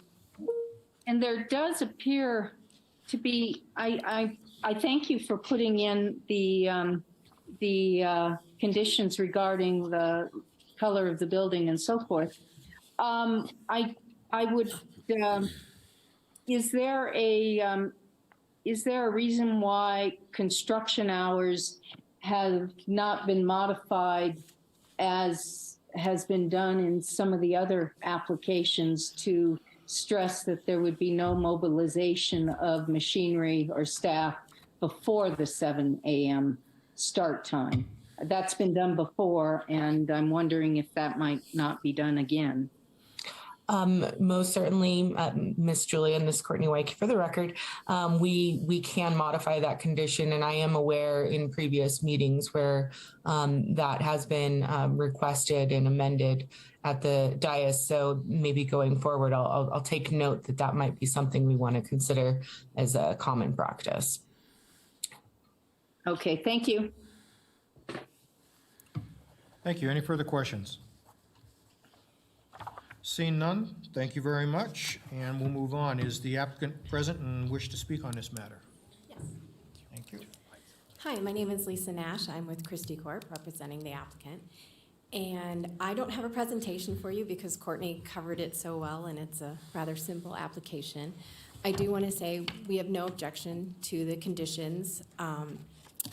does appear to be, I thank you for putting in the conditions regarding the color of the building and so forth. I would, is there a reason why construction hours have not been modified as has been done in some of the other applications to stress that there would be no mobilization of machinery or staff before the 7 a.m. start time? That's been done before, and I'm wondering if that might not be done again. Most certainly, Ms. Julia and Ms. Courtney Wyke, for the record, we can modify that condition, and I am aware in previous meetings where that has been requested and amended at the dais. So maybe going forward, I'll take note that that might be something we want to consider as a common practice. Okay, thank you. Thank you. Any further questions? Seeing none, thank you very much, and we'll move on. Is the applicant present and wish to speak on this matter? Yes. Thank you. Hi, my name is Lisa Nash. I'm with Christie Corp, representing the applicant. And I don't have a presentation for you because Courtney covered it so well, and it's a rather simple application. I do want to say we have no objection to the conditions.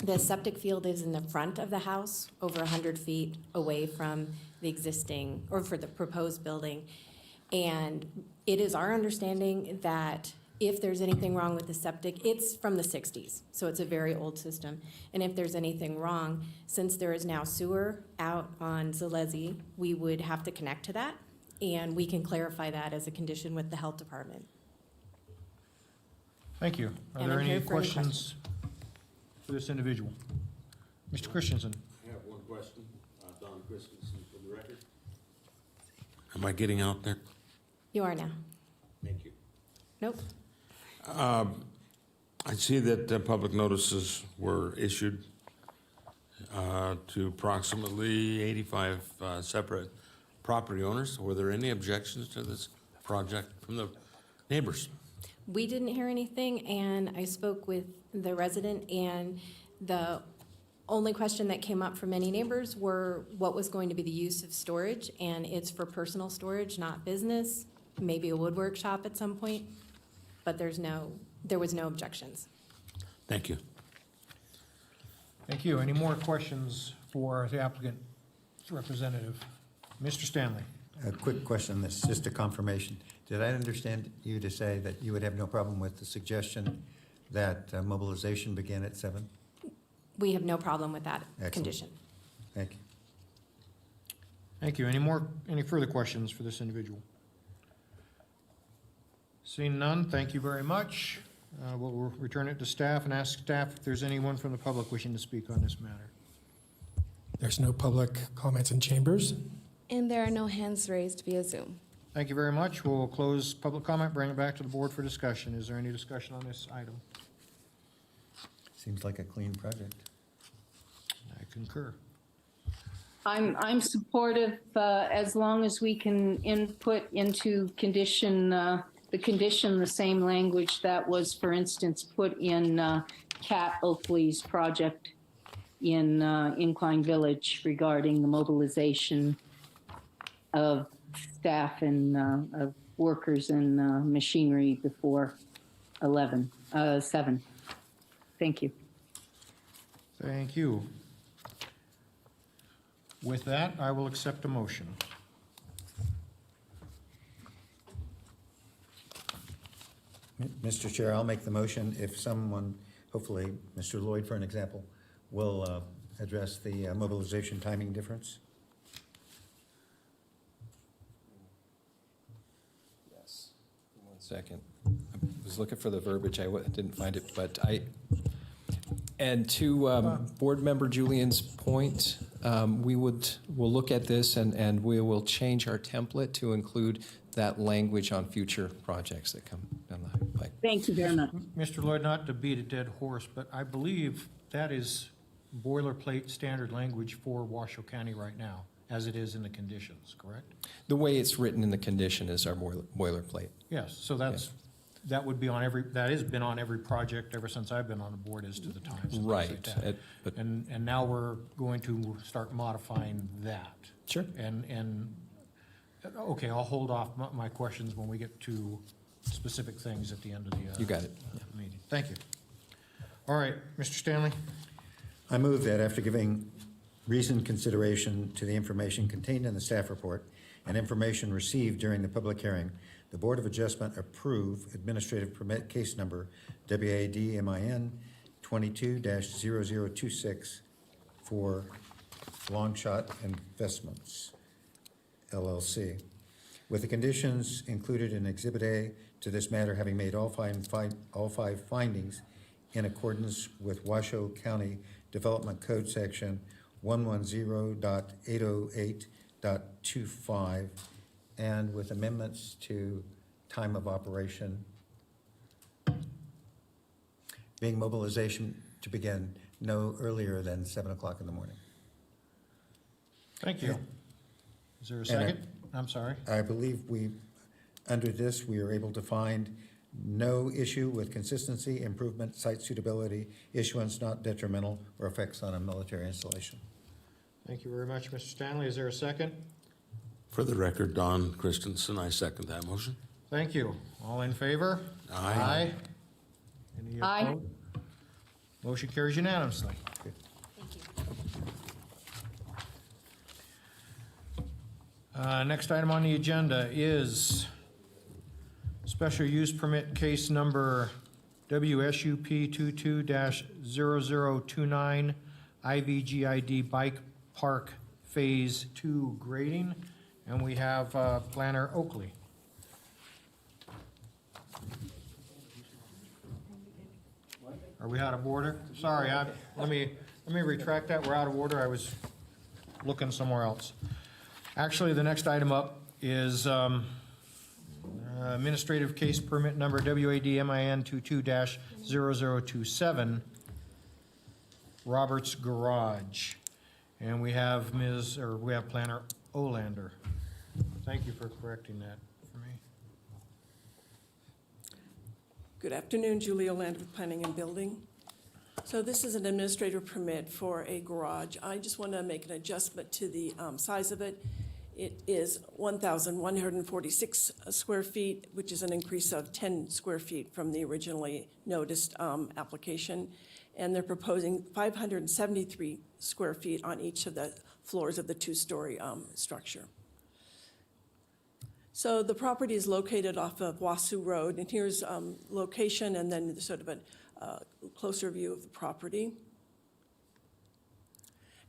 The septic field is in the front of the house, over 100 feet away from the existing, or for the proposed building. And it is our understanding that if there's anything wrong with the septic, it's from the 60s, so it's a very old system. And if there's anything wrong, since there is now sewer out on Zalesi, we would have to connect to that, and we can clarify that as a condition with the health department. Thank you. Are there any questions for this individual? Mr. Christensen. I have one question. Don Christensen for the record. Am I getting out there? You are now. Thank you. Nope. I see that public notices were issued to approximately 85 separate property owners. Were there any objections to this project from the neighbors? We didn't hear anything, and I spoke with the resident, and the only question that came up from many neighbors were what was going to be the use of storage, and it's for personal storage, not business, maybe a woodwork shop at some point, but there was no objections. Thank you. Thank you. Any more questions for the applicant's representative? Mr. Stanley? A quick question, this is just a confirmation. Did I understand you to say that you would have no problem with the suggestion that mobilization begin at 7? We have no problem with that Excellent. condition. Thank you. Thank you. Any further questions for this individual? Seeing none, thank you very much. We'll return it to staff and ask staff if there's anyone from the public wishing to speak on this matter. There's no public comments in chambers. And there are no hands raised via Zoom. Thank you very much. We'll close public comment, bring it back to the board for discussion. Is there any discussion on this item? Seems like a clean project. I concur. I'm supportive as long as we can input into the condition the same language that was, for instance, put in Kat Oakley's project in Incline Village regarding the mobilization of staff and of workers and machinery before 7. Thank you. Thank you. With that, I will accept a motion. Mr. Chair, I'll make the motion if someone, hopefully Mr. Lloyd, for an example, will address the mobilization timing difference. Yes. 1 second. I was looking for the verbiage. I didn't find it, but and to Board Member Julian's point, we'll look at this and we will change our template to include that language on future projects that come down the pike. Thank you very much. Mr. Lloyd, not to beat a dead horse, but I believe that is boilerplate standard language for Washoe County right now, as it is in the conditions, correct? The way it's written in the condition is our boilerplate. Yes, so that would be on that has been on every project ever since I've been on the board as to the times. and things like Right. that. And now we're going to start modifying that. Sure. And okay, I'll hold off my questions when we get to specific things at the end of the You got it. meeting. Thank you. All right, Mr. Stanley? I move that after giving reasoned consideration to the information contained in the staff report and information received during the public hearing, the Board of Adjustment approve administrative permit case number WADMIN 22-0026 for Longshot Investments, LLC, with the conditions included in Exhibit A to this matter having made all five findings in accordance with Washoe County Development Code Section 110.808.25 and with amendments to time of operation, being mobilization to begin no earlier than 7 o'clock in the morning. Thank you. Is there a second? I'm sorry. I believe under this, we are able to find no issue with consistency, improvement, site suitability, issuance not detrimental, or effects on a military installation. Thank you very much, Mr. Stanley. Is there a second? For the record, Don Christensen, I second that motion. Thank you. All in favor? Aye. Any Aye. opposed? Motion carries unanimously. Next item on the agenda is special use permit case number WSUP 22-0029 IVGID Bike Park Phase 2 grading, and we have Planner Oakley. Are we out of order? Sorry, let me retract that. We're out of order. I was looking somewhere else. Actually, the next item up is administrative case permit number WADMIN 22-0027, Roberts Garage. And we have Planner Olander. Thank you for correcting that for me. Good afternoon, Julie Olander with Planning and Building. So this is an administrative permit for a garage. I just want to make an adjustment to the size of it. It is 1,146 square feet, which is an increase of 10 square feet from the originally noticed application. And they're proposing 573 square feet on each of the floors of the two-story structure. So the property is located off of Wasu Road, and here's location and then sort of a closer view of the property.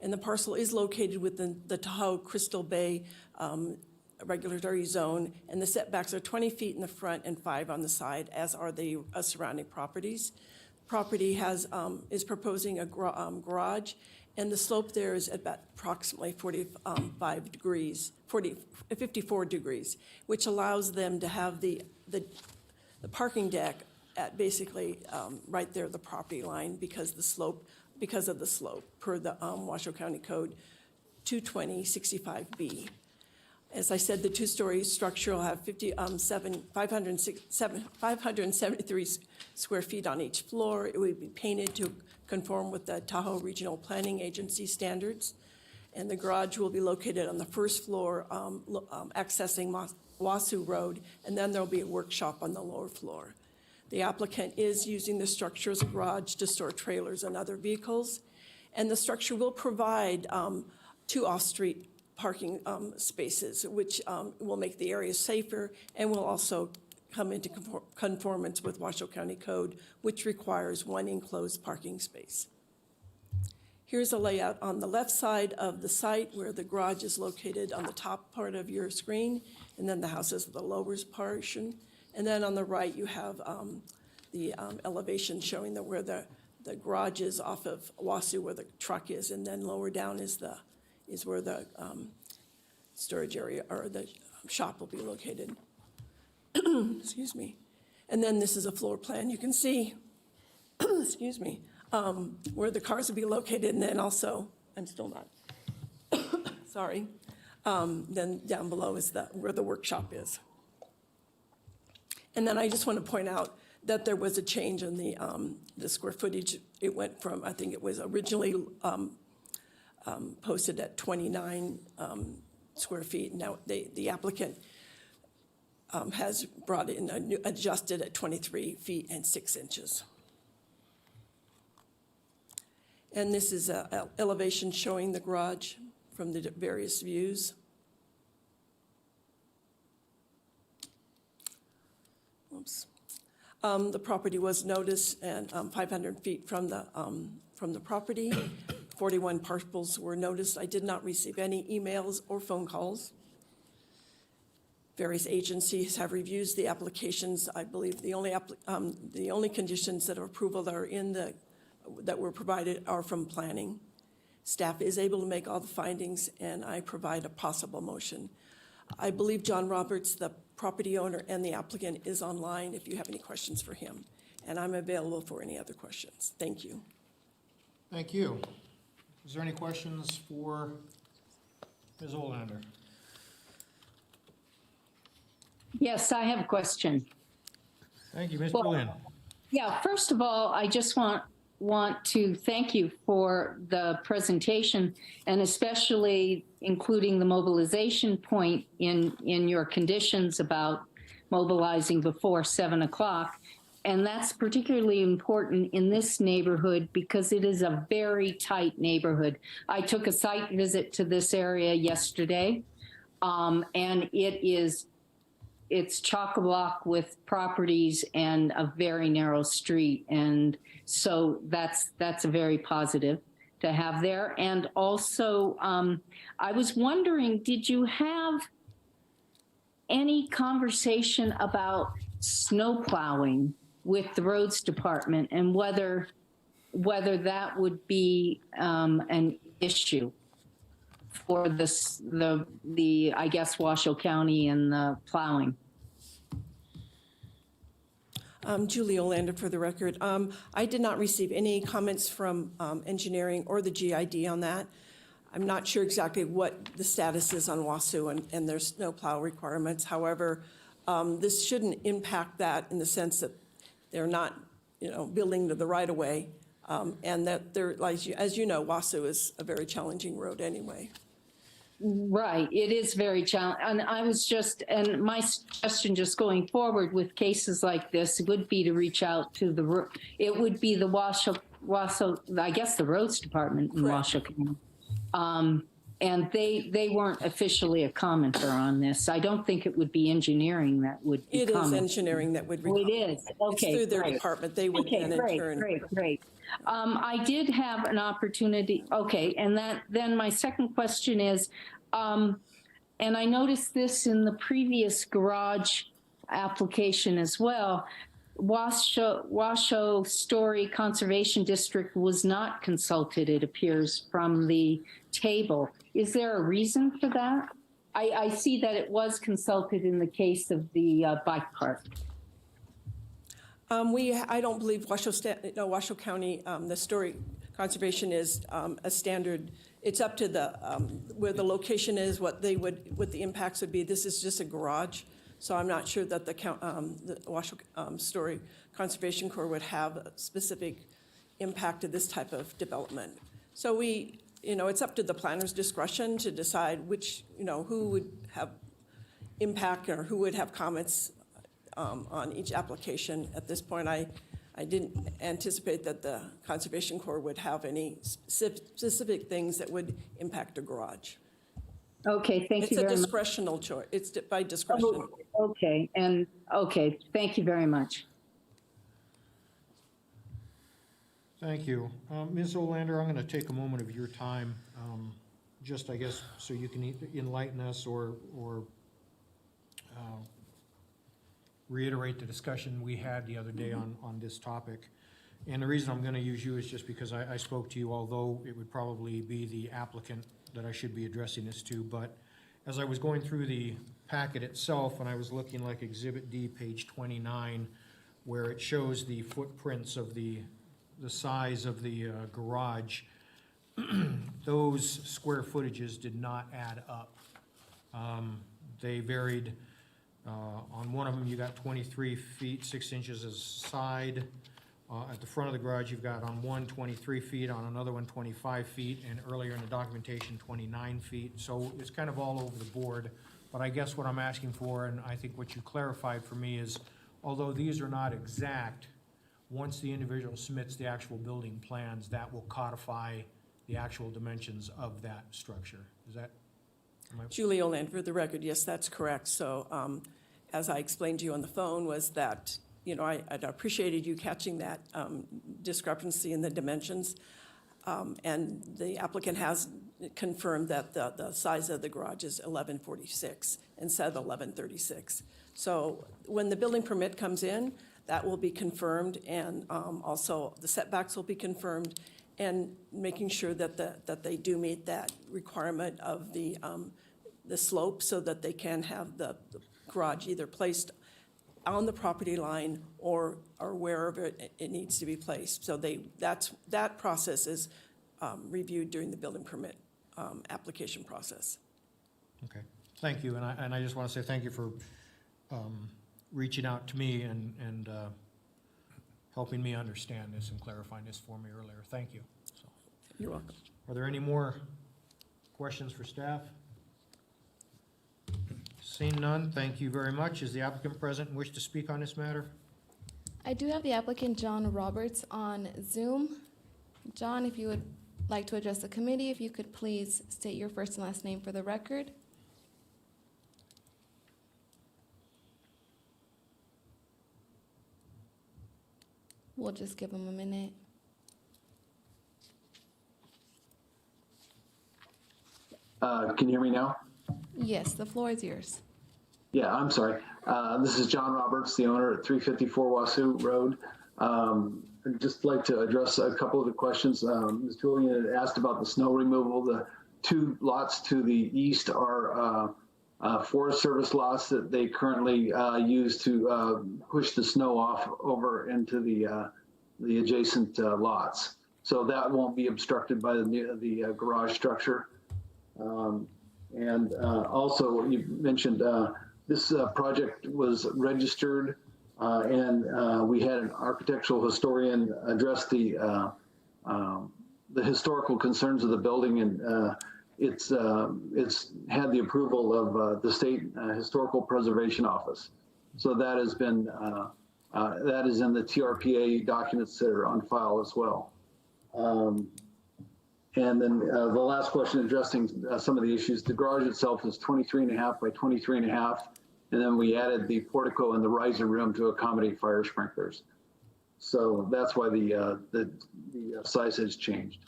And the parcel is located within the Tahoe Crystal Bay regulatory zone, and the setbacks are 20 feet in the front and 5 on the side, as are the surrounding properties. Property is proposing a garage, and the slope there is at about approximately 54 degrees, which allows them to have the parking deck at basically right there at the property line because of the slope per the Washoe County Code 22065B. As I said, the two-story structure will have 573 square feet on each floor. It will be painted to conform with the Tahoe Regional Planning Agency standards. And the garage will be located on the first floor, accessing Wasu Road, and then there'll be a workshop on the lower floor. The applicant is using the structure as a garage to store trailers and other vehicles. And the structure will provide 2 off-street parking spaces, which will make the area safer and will also come into conformance with Washoe County Code, which requires 1 enclosed parking space. Here's a layout on the left side of the site where the garage is located on the top part of your screen, and then the house is the lower portion. And then on the right, you have the elevation showing where the garage is off of Wasu, where the truck is, and then lower down is where the storage area or the shop will be located. Excuse me. And then this is a floor plan. You can see, excuse me, where the cars will be located, and then also, I'm still not, sorry. Then down below is where the workshop is. And then I just want to point out that there was a change in the square footage. It went from, I think it was originally posted at 29 square feet. Now the applicant has brought in, adjusted at 23 feet and 6 inches. And this is an elevation showing the garage from the various views. Oops. The property was noticed and 500 feet from the property. 41 parcels were noticed. I did not receive any emails or phone calls. Various agencies have reviewed the applications. I believe the only conditions that are approval that are that were provided are from planning. Staff is able to make all the findings, and I provide a possible motion. I believe John Roberts, the property owner and the applicant, is online if you have any questions for him, and I'm available for any other questions. Thank you. Thank you. Is there any questions for Ms. Olander? Yes, I have a question. Thank you, Ms. Berlin. Yeah, first of all, I just want to thank you for the presentation, and especially including the mobilization point in your conditions about mobilizing before 7 o'clock. And that's particularly important in this neighborhood because it is a very tight neighborhood. I took a site visit to this area yesterday, and it's chock-a-block with properties and a very narrow street. And so that's a very positive to have there. And also, I was wondering, did you have any conversation about snow plowing with the roads department and whether that would be an issue for this, I guess, Washoe County and the plowing? Julie Olander for the record. I did not receive any comments from engineering or the GID on that. I'm not sure exactly what the status is on Wasu, and there's no plow requirements. However, this shouldn't impact that in the sense that they're not, building to the right of way, and that they're, like, as you know, Wasu is a very challenging road anyway. Right, it is very challenging. And my suggestion just going forward with cases like this would be to reach out to it would be the Washoe, I guess the roads department in Washoe County. And they weren't officially a commenter on this. I don't think it would be engineering that would be It is engineering that would. Oh, it is, okay. It's through their great. department. They would then in turn. Great. I did have an opportunity, and then my second question is, and I noticed this in the previous garage application as well, Washoe Story Conservation District was not consulted, it appears, from the table. Is there a reason for that? I see that it was consulted in the case of the bike park. I don't believe Washoe County, the Story Conservation is a standard. It's up to the where the location is, what the impacts would be. This is just a garage, so I'm not sure that the Washoe Story Conservation Corps would have a specific impact to this type of development. So it's up to the planner's discretion to decide who would have impact or who would have comments on each application. At this point, I didn't anticipate that the Conservation Corps would have any specific things that would impact a garage. Okay, thank you very much. It's a discretional choice. It's by discretion. Okay, thank you very much. Thank you. Ms. Olander, I'm going to take a moment of your time, just, I guess, so you can enlighten us or reiterate the discussion we had the other day on this topic. And the reason I'm going to use you is just because I spoke to you, although it would probably be the applicant that I should be addressing this to. But as I was going through the packet itself, and I was looking like Exhibit D, page 29, where it shows the footprints of the size of the garage, those square footages did not add up. They varied. On one of them, you got 23 feet, 6 inches as side. At the front of the garage, you've got on one 23 feet, on another one 25 feet, and earlier in the documentation, 29 feet. So it's kind of all over the board. But I guess what I'm asking for, and I think what you clarified for me is, although these are not exact, once the individual submits the actual building plans, that will codify the actual dimensions of that structure. Is that? Julie Olander, for the record, yes, that's correct. So as I explained to you on the phone was that, I'd appreciated you catching that discrepancy in the dimensions. And the applicant has confirmed that the size of the garage is 1146 instead of 1136. So when the building permit comes in, that will be confirmed, and also the setbacks will be confirmed, and making sure that they do meet that requirement of the slope, so that they can have the garage either placed on the property line or wherever it needs to be placed. So that process is reviewed during the building permit application process. Okay, thank you, and I just want to say thank you for reaching out to me and helping me understand this and clarifying this for me earlier. Thank you. So, you're welcome. Are there any more questions for staff? Seeing none, thank you very much. Is the applicant present and wish to speak on this matter? I do have the applicant, John Roberts, on Zoom. John, if you would like to address the committee, if you could please state your first and last name for the record. We'll just give him a minute. Can you hear me now? Yes, the floor is yours. Yeah, I'm sorry. This is John Roberts, the owner at 354 Wasu Road. I'd just like to address a couple of the questions. Ms. Julian had asked about the snow removal. The two lots to the east are Forest Service lots that they currently use to push the snow off over into the adjacent lots. So that won't be obstructed by the garage structure. Also, you mentioned this project was registered, and we had an architectural historian address the historical concerns of the building, and it's had the approval of the State Historical Preservation Office. So that has been that is in the TRPA documents that are on file as well. And then the last question addressing some of the issues, the garage itself is 23.5 by 23.5. And then we added the portico and the riser room to accommodate fire sprinklers. So that's why the size has changed.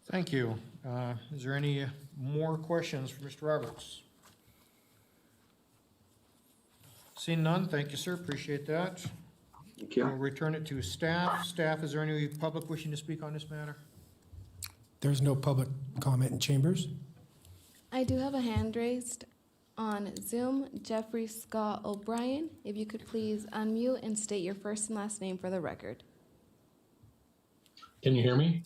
Thank you. Is there any more questions for Mr. Roberts? Seeing none, thank you, sir. Appreciate that. Thank you. We'll return it to staff. Staff, is there any public wishing to speak on this matter? There's no public comment in chambers. I do have a hand raised on Zoom. Jeffrey Scott O'Brien, if you could please unmute and state your first and last name for the record. Can you hear me?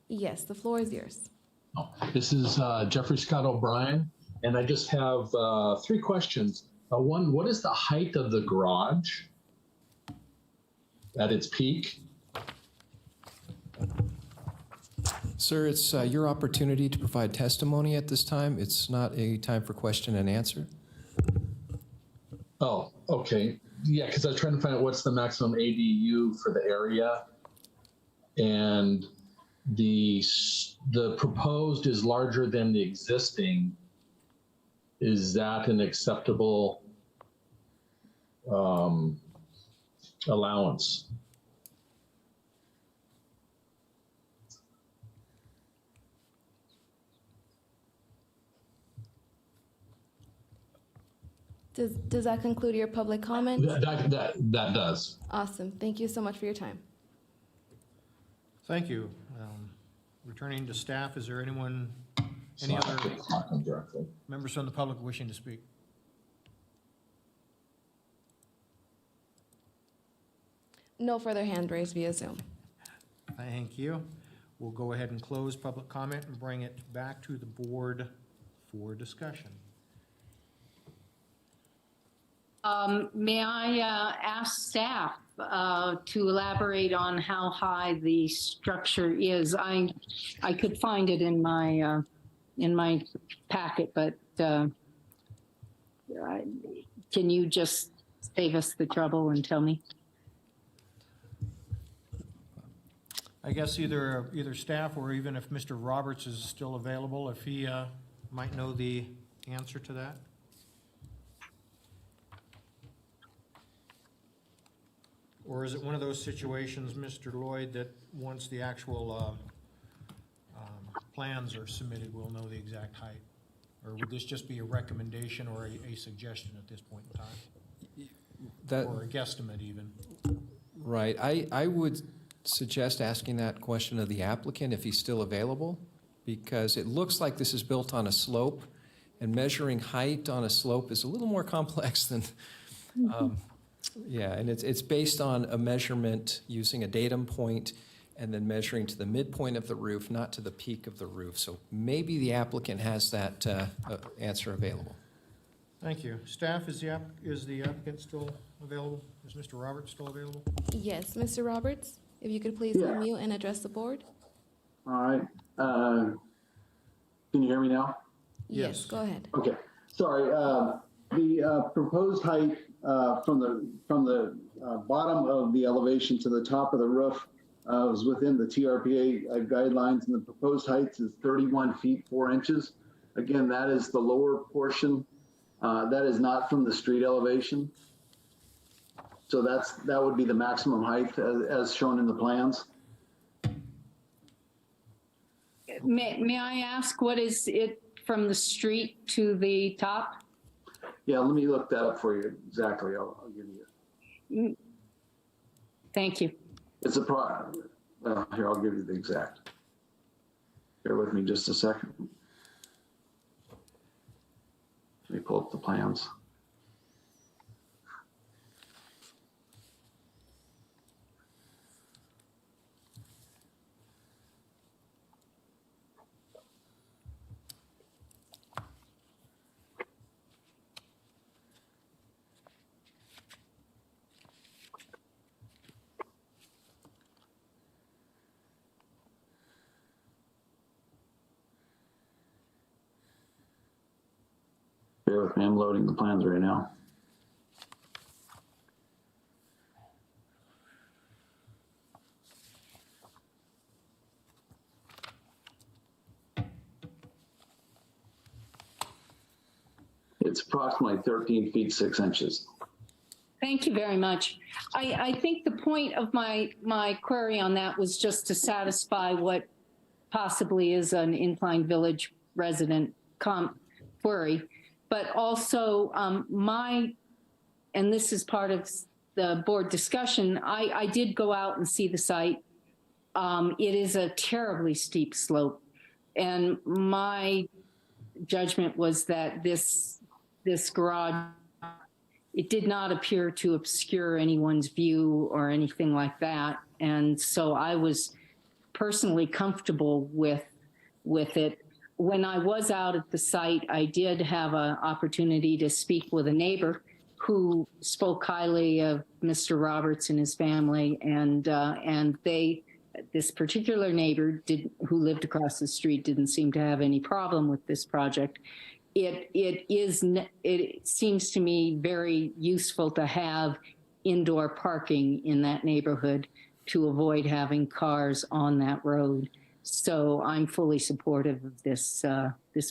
Yes, the floor is yours. Oh, this is Jeffrey Scott O'Brien, and I just have 3 questions. One, what is the height of the garage at its peak? Sir, it's your opportunity to provide testimony at this time. It's not a time for question and answer. Oh, okay. Yeah, because I was trying to find out what's the maximum ADU for the area. And the proposed is larger than the existing. Is that an acceptable allowance? Does that conclude your public comment? That does. Awesome. Thank you so much for your time. Thank you. Returning to staff, is there any other members from the public wishing to speak? No further hand raised via Zoom. Thank you. We'll go ahead and close public comment and bring it back to the board for discussion. May I ask staff to elaborate on how high the structure is? I could find it in my packet, but can you just save us the trouble and tell me? I guess either staff or even if Mr. Roberts is still available, if he might know the answer to that. Or is it one of those situations, Mr. Lloyd, that once the actual plans are submitted, we'll know the exact height? Or would this just be a recommendation or a suggestion at this point in time? Or a guesstimate even? Right. I would suggest asking that question of the applicant if he's still available, because it looks like this is built on a slope, and measuring height on a slope is a little more complex than yeah, and it's based on a measurement using a datum point and then measuring to the midpoint of the roof, not to the peak of the roof. So maybe the applicant has that answer available. Thank you. Staff, is the applicant still available? Is Mr. Roberts still available? Yes, Mr. Roberts, if you could please unmute and address the board. All right. Can you hear me now? Yes, go ahead. Okay. Sorry. The proposed height from the bottom of the elevation to the top of the roof was within the TRPA guidelines, and the proposed height is 31 feet 4 inches. Again, that is the lower portion. That is not from the street elevation. So that would be the maximum height as shown in the plans. May I ask, what is it from the street to the top? Yeah, let me look that up for you exactly. I'll give you. Thank you. It's a here, I'll give you the exact. Bear with me just a second. Let me pull up the plans. Bear with me, I'm loading the plans right now. It's approximately 13 feet 6 inches. Thank you very much. I think the point of my query on that was just to satisfy what possibly is an Incline Village resident query, but also and this is part of the board discussion, I did go out and see the site. It is a terribly steep slope, and my judgment was that this garage, it did not appear to obscure anyone's view or anything like that. And so I was personally comfortable with it. When I was out at the site, I did have an opportunity to speak with a neighbor who spoke highly of Mr. Roberts and his family. And this particular neighbor who lived across the street didn't seem to have any problem with this project. It seems to me very useful to have indoor parking in that neighborhood to avoid having cars on that road. So I'm fully supportive of this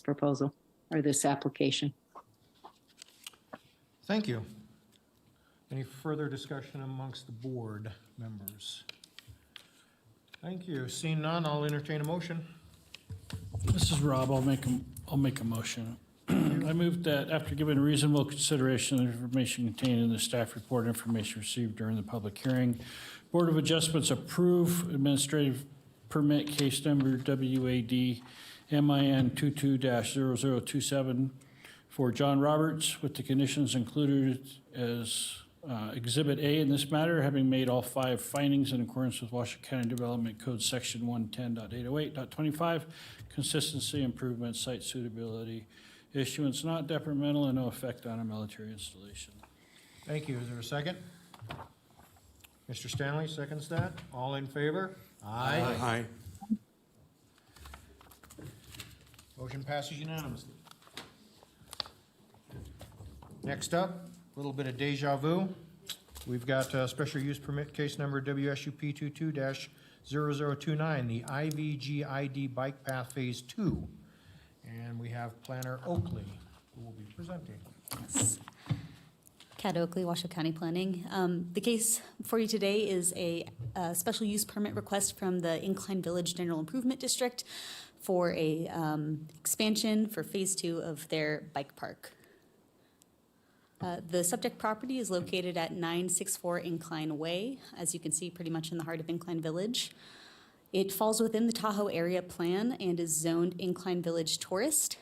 proposal or this application. Thank you. Any further discussion amongst the board members? Thank you. Seeing none, I'll entertain a motion. This is Rob. I'll make a motion. I move that after giving reasonable consideration to the information contained in the staff report, information received during the public hearing, Board of Adjustments approve administrative permit case number WAD MIN 22-0027 for John Roberts with the conditions included as Exhibit A in this matter, having made all 5 findings in accordance with Washoe County Development Code Section 110.808.25, consistency, improvement, site suitability, issuance not detrimental and no effect on a military installation. Thank you. Is there a second? Mr. Stanley seconds that. All in favor? Aye. Aye. Motion passes unanimously. Next up, a little bit of deja vu. We've got special use permit case number WSUP 22-0029, the IVGID Bike Path Phase 2. And we have Planner Oakley, who will be presenting. Kat Oakley, Washoe County Planning. The case for you today is a special use permit request from the Incline Village General Improvement District for a expansion for Phase 2 of their bike park. The subject property is located at 964 Incline Way, as you can see pretty much in the heart of Incline Village. It falls within the Tahoe area plan and is zoned Incline Village Tourist,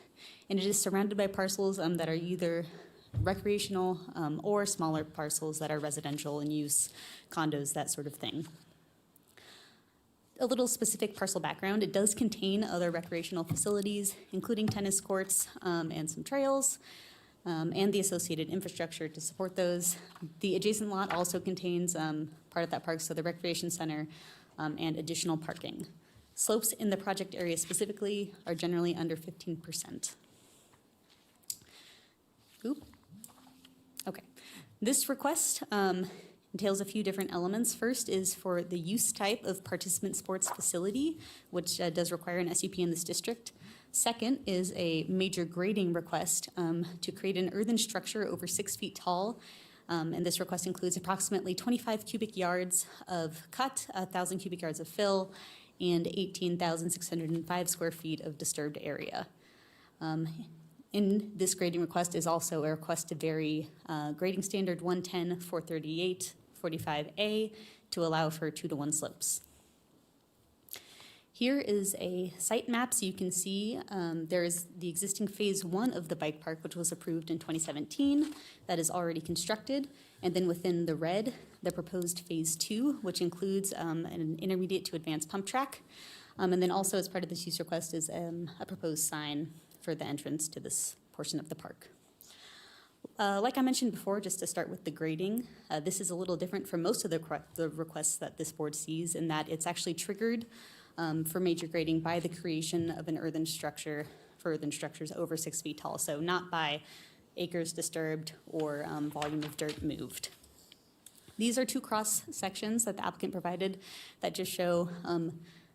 and it is surrounded by parcels that are either recreational or smaller parcels that are residential in use, condos, that sort of thing. A little specific parcel background, it does contain other recreational facilities, including tennis courts and some trails, and the associated infrastructure to support those. The adjacent lot also contains part of that park, so the recreation center and additional parking. Slopes in the project area specifically are generally under 15%. Oop. Okay. This request entails a few different elements. First is for the use type of participant sports facility, which does require an SUP in this district. Second is a major grading request to create an earthen structure over 6 feet tall. And this request includes approximately 25 cubic yards of cut, 1,000 cubic yards of fill, and 18,605 square feet of disturbed area. In this grading request is also a request to vary grading standard 110-438-45A to allow for 2-to-1 slopes. Here is a site map, so you can see there is the existing phase 1 of the bike park, which was approved in 2017, that is already constructed. And then within the red, the proposed phase 2, which includes an intermediate to advanced pump track. And then also as part of this use request is a proposed sign for the entrance to this portion of the park. Like I mentioned before, just to start with the grading, this is a little different from most of the requests that this board sees in that it's actually triggered for major grading by the creation of an earthen structure for earthen structures over 6 feet tall, so not by acres disturbed or volume of dirt moved. These are 2 cross sections that the applicant provided that just show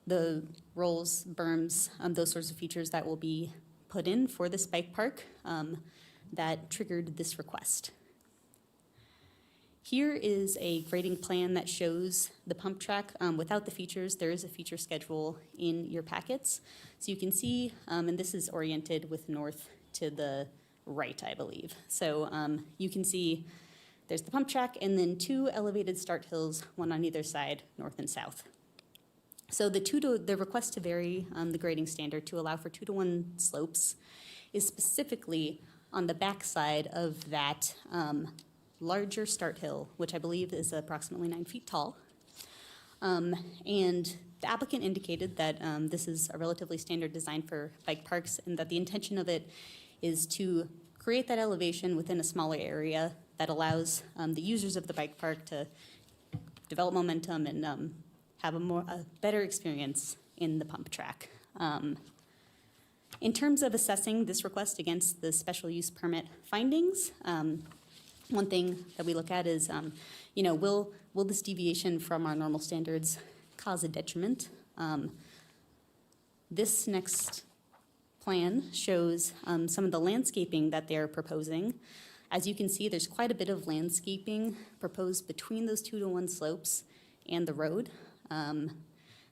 the rolls, berms, those sorts of features that will be put in for this bike park that triggered this request. Here is a grading plan that shows the pump track without the features. There is a feature schedule in your packets. So you can see, and this is oriented with north to the right, I believe. So you can see there's the pump track and then 2 elevated start hills, one on either side, north and south. So the request to vary the grading standard to allow for 2-to-1 slopes is specifically on the back side of that larger start hill, which I believe is approximately 9 feet tall. And the applicant indicated that this is a relatively standard design for bike parks and that the intention of it is to create that elevation within a smaller area that allows the users of the bike park to develop momentum and have a better experience in the pump track. In terms of assessing this request against the special use permit findings, one thing that we look at is, will this deviation from our normal standards cause a detriment? This next plan shows some of the landscaping that they're proposing. As you can see, there's quite a bit of landscaping proposed between those 2-to-1 slopes and the road.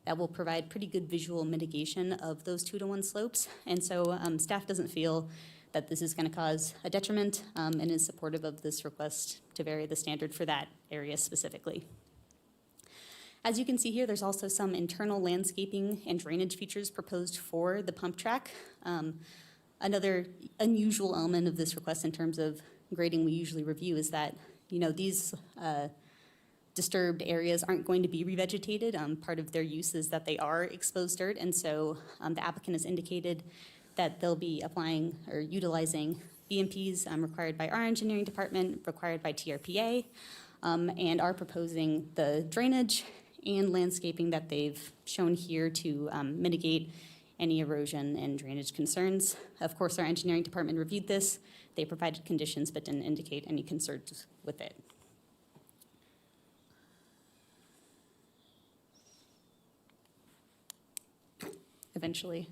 That will provide pretty good visual mitigation of those 2-to-1 slopes. And so staff doesn't feel that this is going to cause a detriment and is supportive of this request to vary the standard for that area specifically. As you can see here, there's also some internal landscaping and drainage features proposed for the pump track. Another unusual element of this request in terms of grading we usually review is that, these disturbed areas aren't going to be revegetated. Part of their use is that they are exposed dirt, and so the applicant has indicated that they'll be applying or utilizing BMPs required by our engineering department, required by TRPA, and are proposing the drainage and landscaping that they've shown here to mitigate any erosion and drainage concerns. Of course, our engineering department reviewed this. They provided conditions but didn't indicate any concerns with it. Eventually.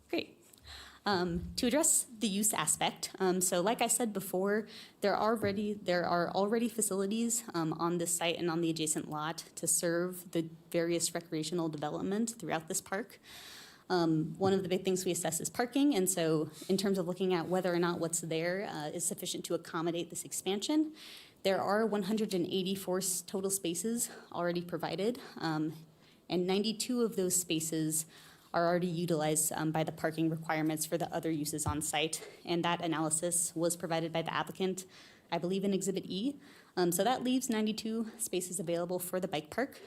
Great. To address the use aspect, so like I said before, there are already facilities on this site and on the adjacent lot to serve the various recreational development throughout this park. One of the big things we assess is parking, and so in terms of looking at whether or not what's there is sufficient to accommodate this expansion, there are 184 total spaces already provided, and 92 of those spaces are already utilized by the parking requirements for the other uses on site, and that analysis was provided by the applicant, I believe in Exhibit E. So that leaves 92 spaces available for the bike park.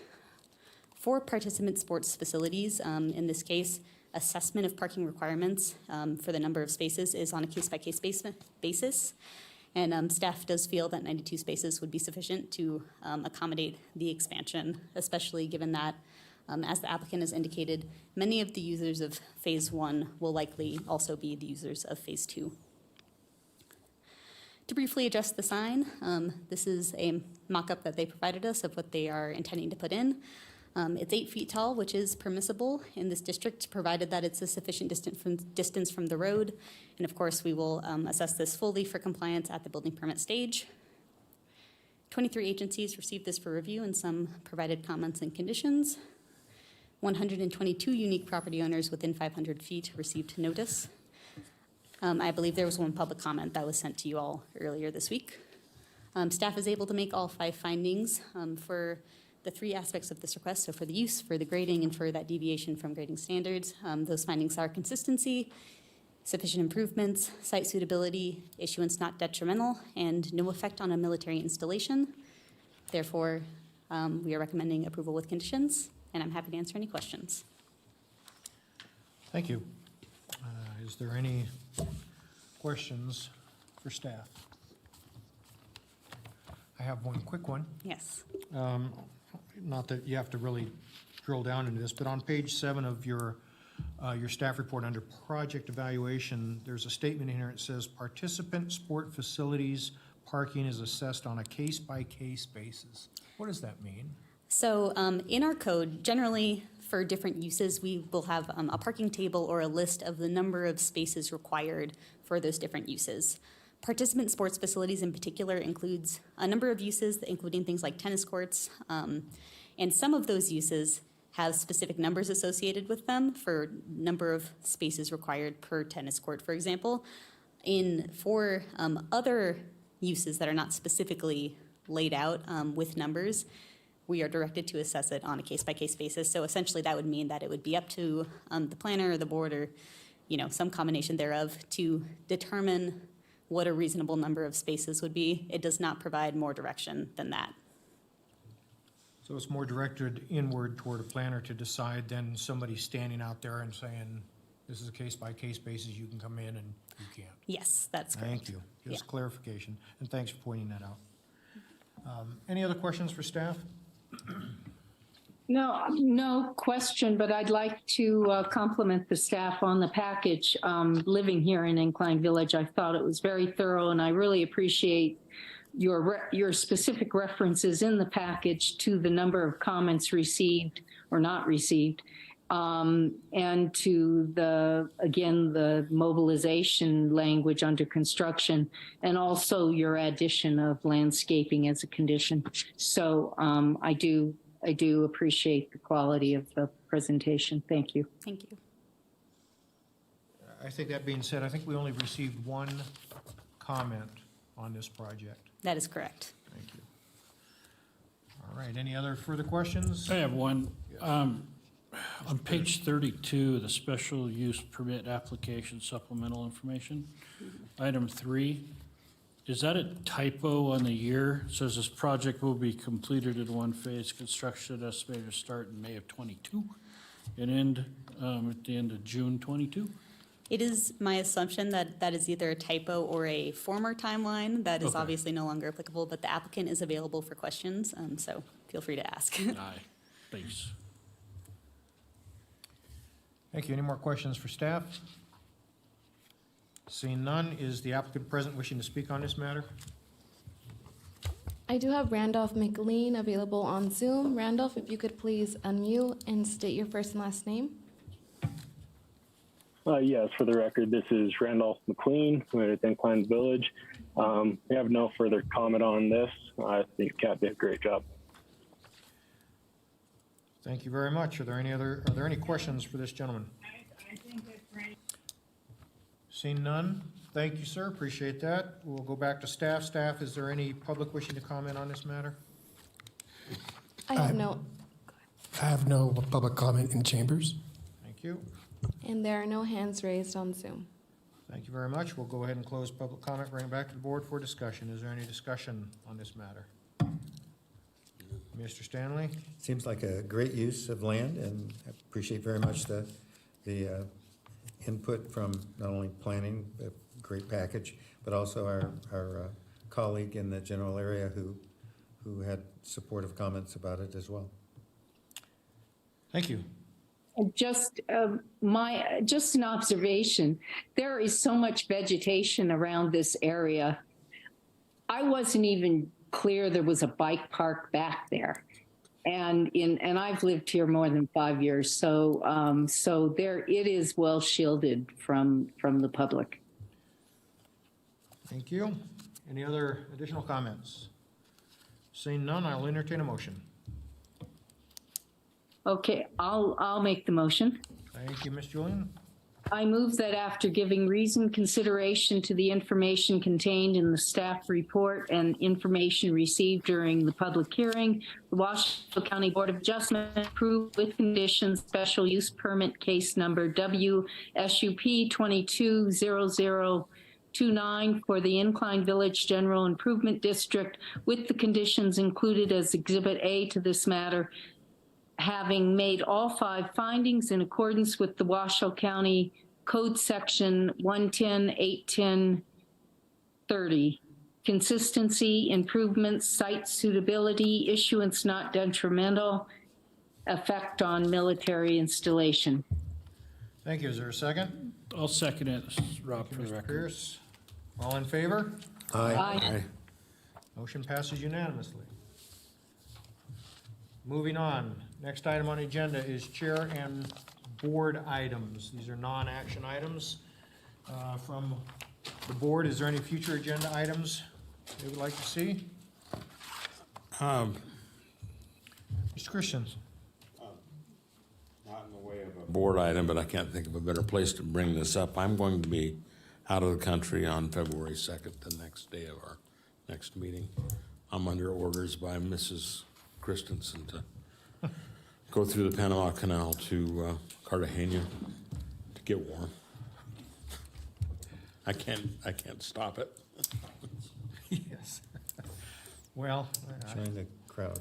For participant sports facilities, in this case, assessment of parking requirements for the number of spaces is on a case-by-case basis. And staff does feel that 92 spaces would be sufficient to accommodate the expansion, especially given that, as the applicant has indicated, many of the users of Phase 1 will likely also be the users of Phase 2. To briefly address the sign, this is a mock-up that they provided us of what they are intending to put in. It's 8 feet tall, which is permissible in this district, provided that it's a sufficient distance from the road. And of course, we will assess this fully for compliance at the building permit stage. 23 agencies received this for review, and some provided comments and conditions. 122 unique property owners within 500 feet received notice. I believe there was one public comment that was sent to you all earlier this week. Staff is able to make all 5 findings for the 3 aspects of this request, so for the use, for the grading, and for that deviation from grading standards. Those findings are consistency, sufficient improvements, site suitability, issuance not detrimental, and no effect on a military installation. Therefore, we are recommending approval with conditions, and I'm happy to answer any questions. Thank you. Is there any questions for staff? I have one quick one. Yes. Not that you have to really drill down into this, but on page 7 of your staff report under project evaluation, there's a statement in here. It says participant sport facilities parking is assessed on a case-by-case basis. What does that mean? So in our code, generally for different uses, we will have a parking table or a list of the number of spaces required for those different uses. Participant sports facilities in particular includes a number of uses, including things like tennis courts, and some of those uses have specific numbers associated with them for number of spaces required per tennis court, for example. For other uses that are not specifically laid out with numbers, we are directed to assess it on a case-by-case basis. So essentially that would mean that it would be up to the planner or the board or some combination thereof to determine what a reasonable number of spaces would be. It does not provide more direction than that. So it's more directed inward toward a planner to decide than somebody standing out there and saying, this is a case-by-case basis, you can come in and you can't. Yes, that's correct. Thank you. Just clarification, and thanks for pointing that out. Any other questions for staff? No question, but I'd like to compliment the staff on the package. Living here in Incline Village, I thought it was very thorough, and I really appreciate your specific references in the package to the number of comments received or not received, and to the mobilization language under construction, and also your addition of landscaping as a condition. So I do appreciate the quality of the presentation. Thank you. Thank you. I think that being said, I think we only received one comment on this project. That is correct. Thank you. All right, any other further questions? I have one. On page 32, the special use permit application supplemental information, item 3, is that a typo on the year? It says this project will be completed in one phase, construction estimated to start in May of 22 and end at the end of June 22? It is my assumption that that is either a typo or a former timeline that is obviously no longer applicable, but the applicant is available for questions, so feel free to ask. Aye, thanks. Thank you. Any more questions for staff? Seeing none, is the applicant present wishing to speak on this matter? I do have Randolph McLean available on Zoom. Randolph, if you could please unmute and state your first and last name. Yes, for the record, this is Randolph McLean with Incline Village. We have no further comment on this. I think Kat did a great job. Thank you very much. Are there any questions for this gentleman? Seeing none, thank you, sir. Appreciate that. We'll go back to staff. Staff, is there any public wishing to comment on this matter? I have no. I have no public comment in chambers. Thank you. And there are no hands raised on Zoom. Thank you very much. We'll go ahead and close public comment, bring it back to the board for discussion. Is there any discussion on this matter? Mr. Stanley? Seems like a great use of land, and I appreciate very much the input from not only planning, a great package, but also our colleague in the general area who had supportive comments about it as well. Thank you. Just an observation. There is so much vegetation around this area. I wasn't even clear there was a bike park back there, and I've lived here more than 5 years. So there it is, well shielded from the public. Thank you. Any other additional comments? Seeing none, I'll entertain a motion. Okay, I'll make the motion. Thank you, Ms. Julian. I move that after giving reasoned consideration to the information contained in the staff report and information received during the public hearing, the Washoe County Board of Adjustment approve with conditions special use permit case number WSUP 220029 for the Incline Village General Improvement District with the conditions included as Exhibit A to this matter, having made all 5 findings in accordance with the Washoe County Code Section 110.810.30. Consistency, improvements, site suitability, issuance not detrimental, effect on military installation. Thank you. Is there a second? I'll second it, Rob, for the Mr. record. Pierce. All in favor? Aye. Motion passes unanimously. Moving on, next item on the agenda is chair and board items. These are non-action items from the board. Is there any future agenda items they would like to see? Mr. Christian. Not in the way of a board item, but I can't think of a better place to bring this up. I'm going to be out of the country on February 2nd, the next day of our next meeting. I'm under orders by Mrs. Christensen to go through the Panama Canal to Cartagena to get warm. I can't stop it. Yes. Well, Join the crowd.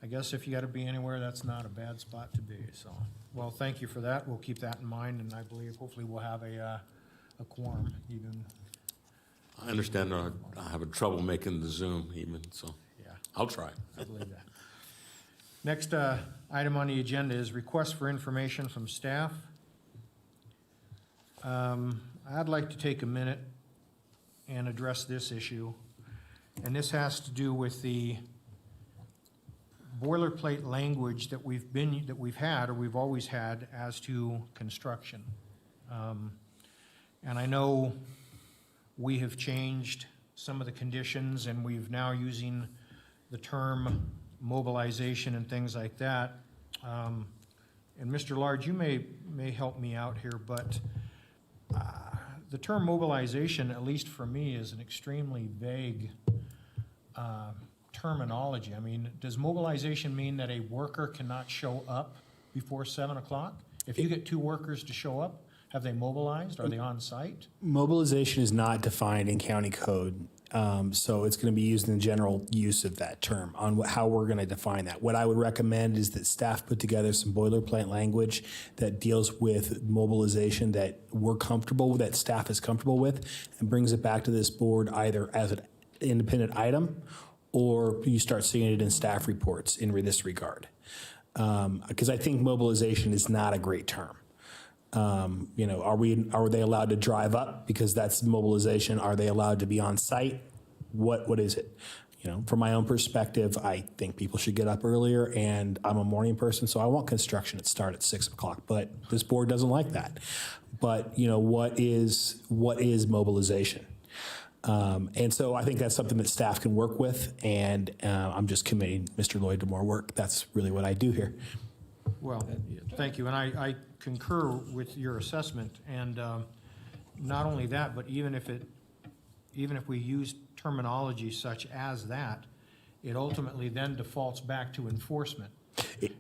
I guess if you got to be anywhere, that's not a bad spot to be, so. Well, thank you for that. We'll keep that in mind, and I believe hopefully we'll have a quorum even. I understand I have trouble making the Zoom even, so Yeah. I'll try. I believe that. Next item on the agenda is request for information from staff. I'd like to take a minute and address this issue, and this has to do with the boilerplate language that we've had or we've always had as to construction. And I know we have changed some of the conditions, and we've now using the term mobilization and things like that. And Mr. Large, you may help me out here, but the term mobilization, at least for me, is an extremely vague terminology. I mean, does mobilization mean that a worker cannot show up before 7 o'clock? If you get 2 workers to show up, have they mobilized? Are they on site? Mobilization is not defined in county code, so it's going to be used in the general use of that term on how we're going to define that. What I would recommend is that staff put together some boilerplate language that deals with mobilization that we're comfortable with, that staff is comfortable with, and brings it back to this board either as an independent item or you start seeing it in staff reports in this regard. Because I think mobilization is not a great term. Are they allowed to drive up because that's mobilization? Are they allowed to be on site? What is it? From my own perspective, I think people should get up earlier, and I'm a morning person, so I want construction to start at 6 o'clock. But this board doesn't like that. But what is mobilization? And so I think that's something that staff can work with, and I'm just committing Mr. Lloyd to more work. That's really what I do here. Well, thank you, and I concur with your assessment, and not only that, but even if we use terminology such as that, it ultimately then defaults back to enforcement,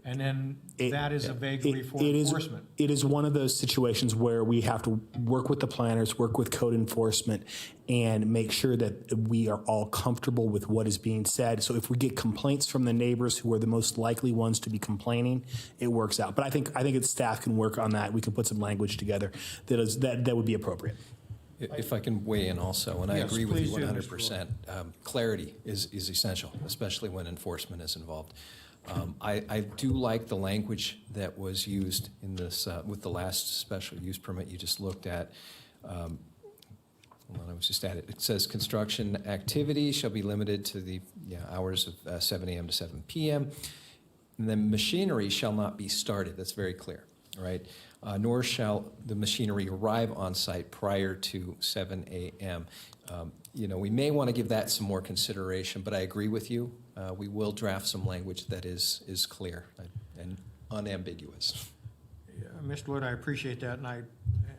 and then that is a vagary for enforcement. It is one of those situations where we have to work with the planners, work with code enforcement, and make sure that we are all comfortable with what is being said. So if we get complaints from the neighbors who are the most likely ones to be complaining, it works out. But I think it's staff can work on that. We can put some language together that would be appropriate. If I can weigh in also, and I Yes, agree with you please do, Mr. 100%. Clarity is essential, especially when enforcement is involved. I do like the language that was used in this with the last special use permit you just looked at. Hold on, I was just at it. It says construction activity shall be limited to the hours of 7 a.m. to 7 p.m. And then machinery shall not be started. That's very clear, right? Nor shall the machinery arrive on site prior to 7 a.m. We may want to give that some more consideration, but I agree with you. We will draft some language that is clear and unambiguous. Mr. Lloyd, I appreciate that,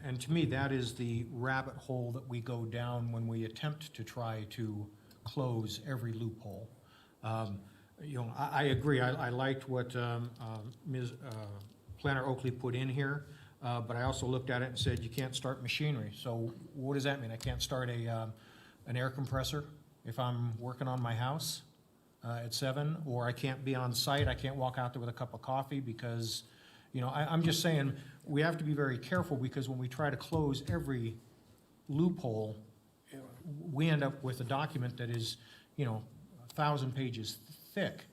and to me, that is the rabbit hole that we go down when we attempt to try to close every loophole. You know, I agree. I liked what Ms. Planner Oakley put in here, but I also looked at it and said you can't start machinery. So what does that mean? I can't start an air compressor if I'm working on my house at 7, or I can't be on site. I can't walk out there with a cup of coffee because, you know, I'm just saying we have to be very careful, because when we try to close every loophole, we end up with a document that is, you know, 1,000 pages thick,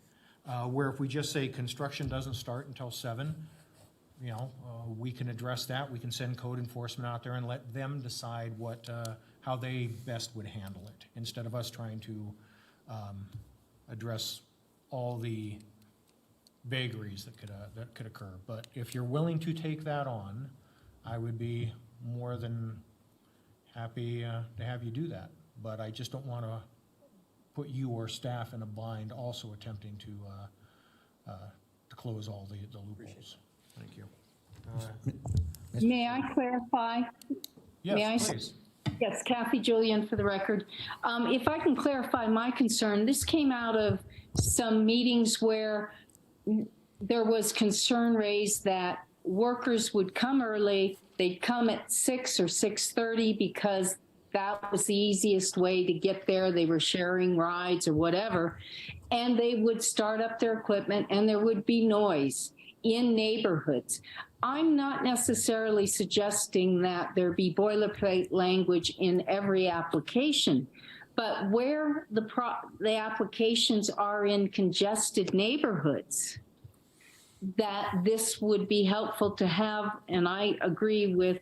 where if we just say construction doesn't start until 7, you know, we can address that. We can send code enforcement out there and let them decide what, how they best would handle it, instead of us trying to address all the vagaries that could occur. But if you're willing to take that on, I would be more than happy to have you do that. But I just don't want to put you or staff in a bind also attempting to close all the loopholes. Thank you. May I clarify? May I? Yes, please. Yes, Kathy Julian for the record. If I can clarify my concern, this came out of some meetings where there was concern raised that workers would come early, they'd come at 6 or 6:30 because that was the easiest way to get there. They were sharing rides or whatever, and they would start up their equipment and there would be noise in neighborhoods. I'm not necessarily suggesting that there be boilerplate language in every application, but where the applications are in congested neighborhoods, that this would be helpful to have. And I agree with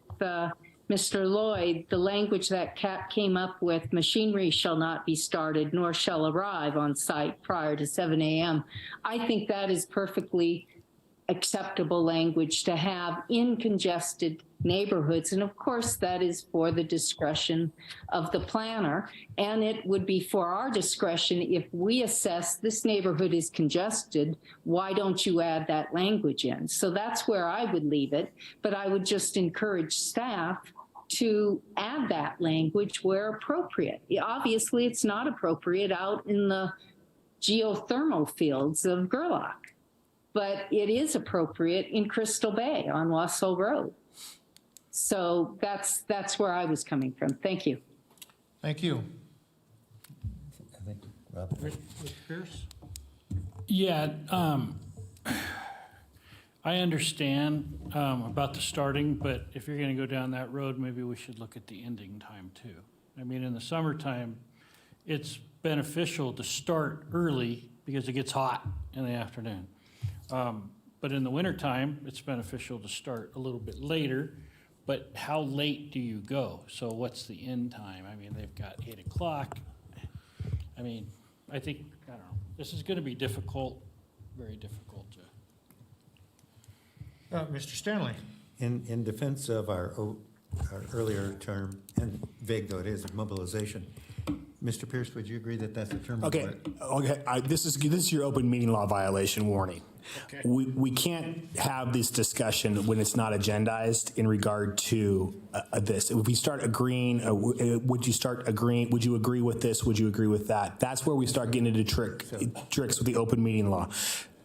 Mr. Lloyd, the language that Kat came up with: machinery shall not be started nor shall arrive on site prior to 7 a.m. I think that is perfectly acceptable language to have in congested neighborhoods. And of course, that is for the discretion of the planner. And it would be for our discretion if we assess this neighborhood is congested, why don't you add that language in? So that's where I would leave it. But I would just encourage staff to add that language where appropriate. Obviously, it's not appropriate out in the geothermal fields of Gerlach, but it is appropriate in Crystal Bay on Wassell Road. So that's where I was coming from. Thank you. Thank you. I think, Mr. Pierce? Yeah, I understand about the starting, but if you're going to go down that road, maybe we should look at the ending time too. I mean, in the summertime, it's beneficial to start early because it gets hot in the afternoon. But in the wintertime, it's beneficial to start a little bit later. But how late do you go? So what's the end time? I mean, they've got 8 o'clock. I mean, I think, I don't know, this is going to be difficult, very difficult to. Mr. Stanley. in defense of our earlier term, and vague though it is, of mobilization, Mr. Pierce, would you agree that that's a term? Okay, this is your open meeting law violation warning. Okay. We can't have this discussion when it's not agendized in regard to this. If we start agreeing, would you agree with this? Would you agree with that? That's where we start getting into tricks with the open meeting law.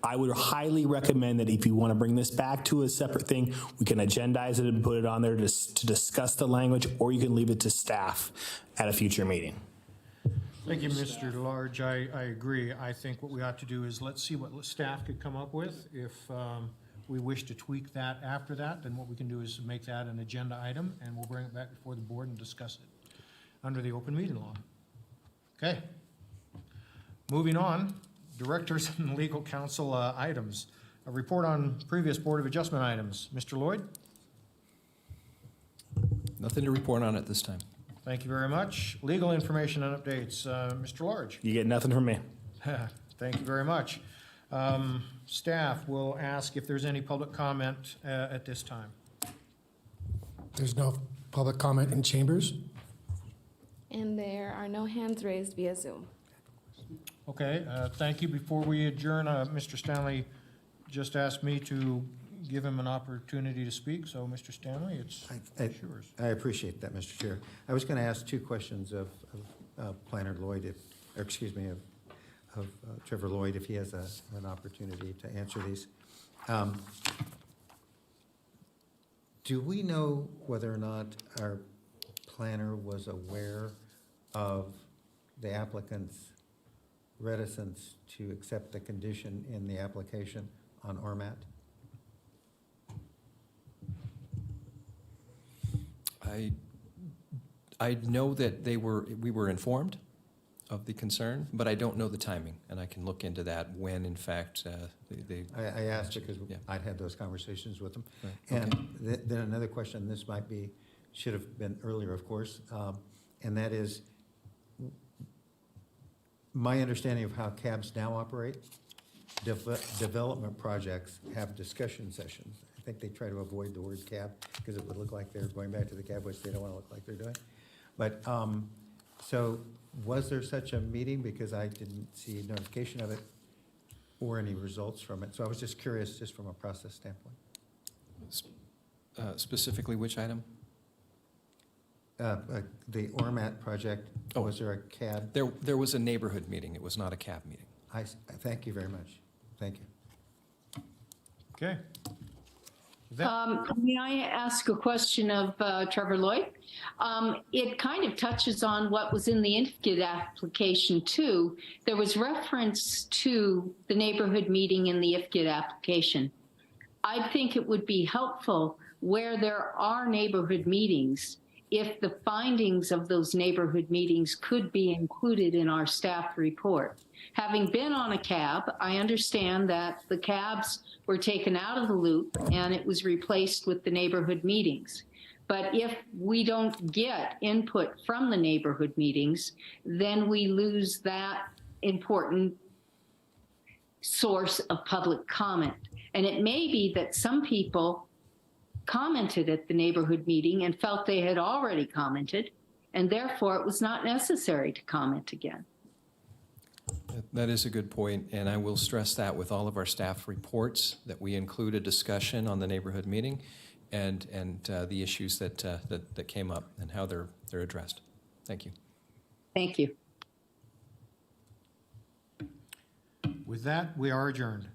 I would highly recommend that if you want to bring this back to a separate thing, we can agendize it and put it on there to discuss the language, or you can leave it to staff at a future meeting. Thank you, Mr. DeLarge. I agree. I think what we ought to do is let's see what staff could come up with. If we wish to tweak that after that, then what we can do is make that an agenda item, and we'll bring it back before the board and discuss it under the open meeting law. Okay. Moving on, directors and legal counsel items. A report on previous Board of Adjustment items. Mr. Lloyd? Nothing to report on at this time. Thank you very much. Legal information and updates. Mr. Large? You get nothing from me. Thank you very much. Staff will ask if there's any public comment at this time. There's no public comment in chambers. And there are no hands raised via Zoom. Okay, thank you. Before we adjourn, Mr. Stanley just asked me to give him an opportunity to speak, so Mr. Stanley, it's yours. I appreciate that, Mr. Chair. I was going to ask two questions of Planner Lloyd, of Trevor Lloyd, if he has an opportunity to answer these. Do we know whether or not our planner was aware of the applicant's reticence to accept the condition in the application on ORMAT? I know that we were informed of the concern, but I don't know the timing, and I can look into that when, in fact, they. I asked because I'd had those conversations with them. Right. And then another question, this should have been earlier, of course, and that is, my understanding of how cabs now operate, development projects have discussion sessions. I think they try to avoid the word cab because it would look like they're going back to the cab, which they don't want to look like they're doing. But so was there such a meeting? Because I didn't see notification of it or any results from it. So I was just curious, just from a process standpoint. Specifically, which item? The ORMAT project. Oh, was there a cab? There was a neighborhood meeting. It was not a cab meeting. I thank you very much. Thank you. Okay. May I ask a question of Trevor Lloyd? It kind of touches on what was in the INFGID application too. There was reference to the neighborhood meeting in the IFGID application. I think it would be helpful where there are neighborhood meetings, if the findings of those neighborhood meetings could be included in our staff report. Having been on a cab, I understand that the cabs were taken out of the loop and it was replaced with the neighborhood meetings. But if we don't get input from the neighborhood meetings, then we lose that important source of public comment. And it may be that some people commented at the neighborhood meeting and felt they had already commented, and therefore it was not necessary to comment again. That is a good point, and I will stress that with all of our staff reports, that we include a discussion on the neighborhood meeting and the issues that came up and how they're addressed. Thank you. Thank you. With that, we are adjourned.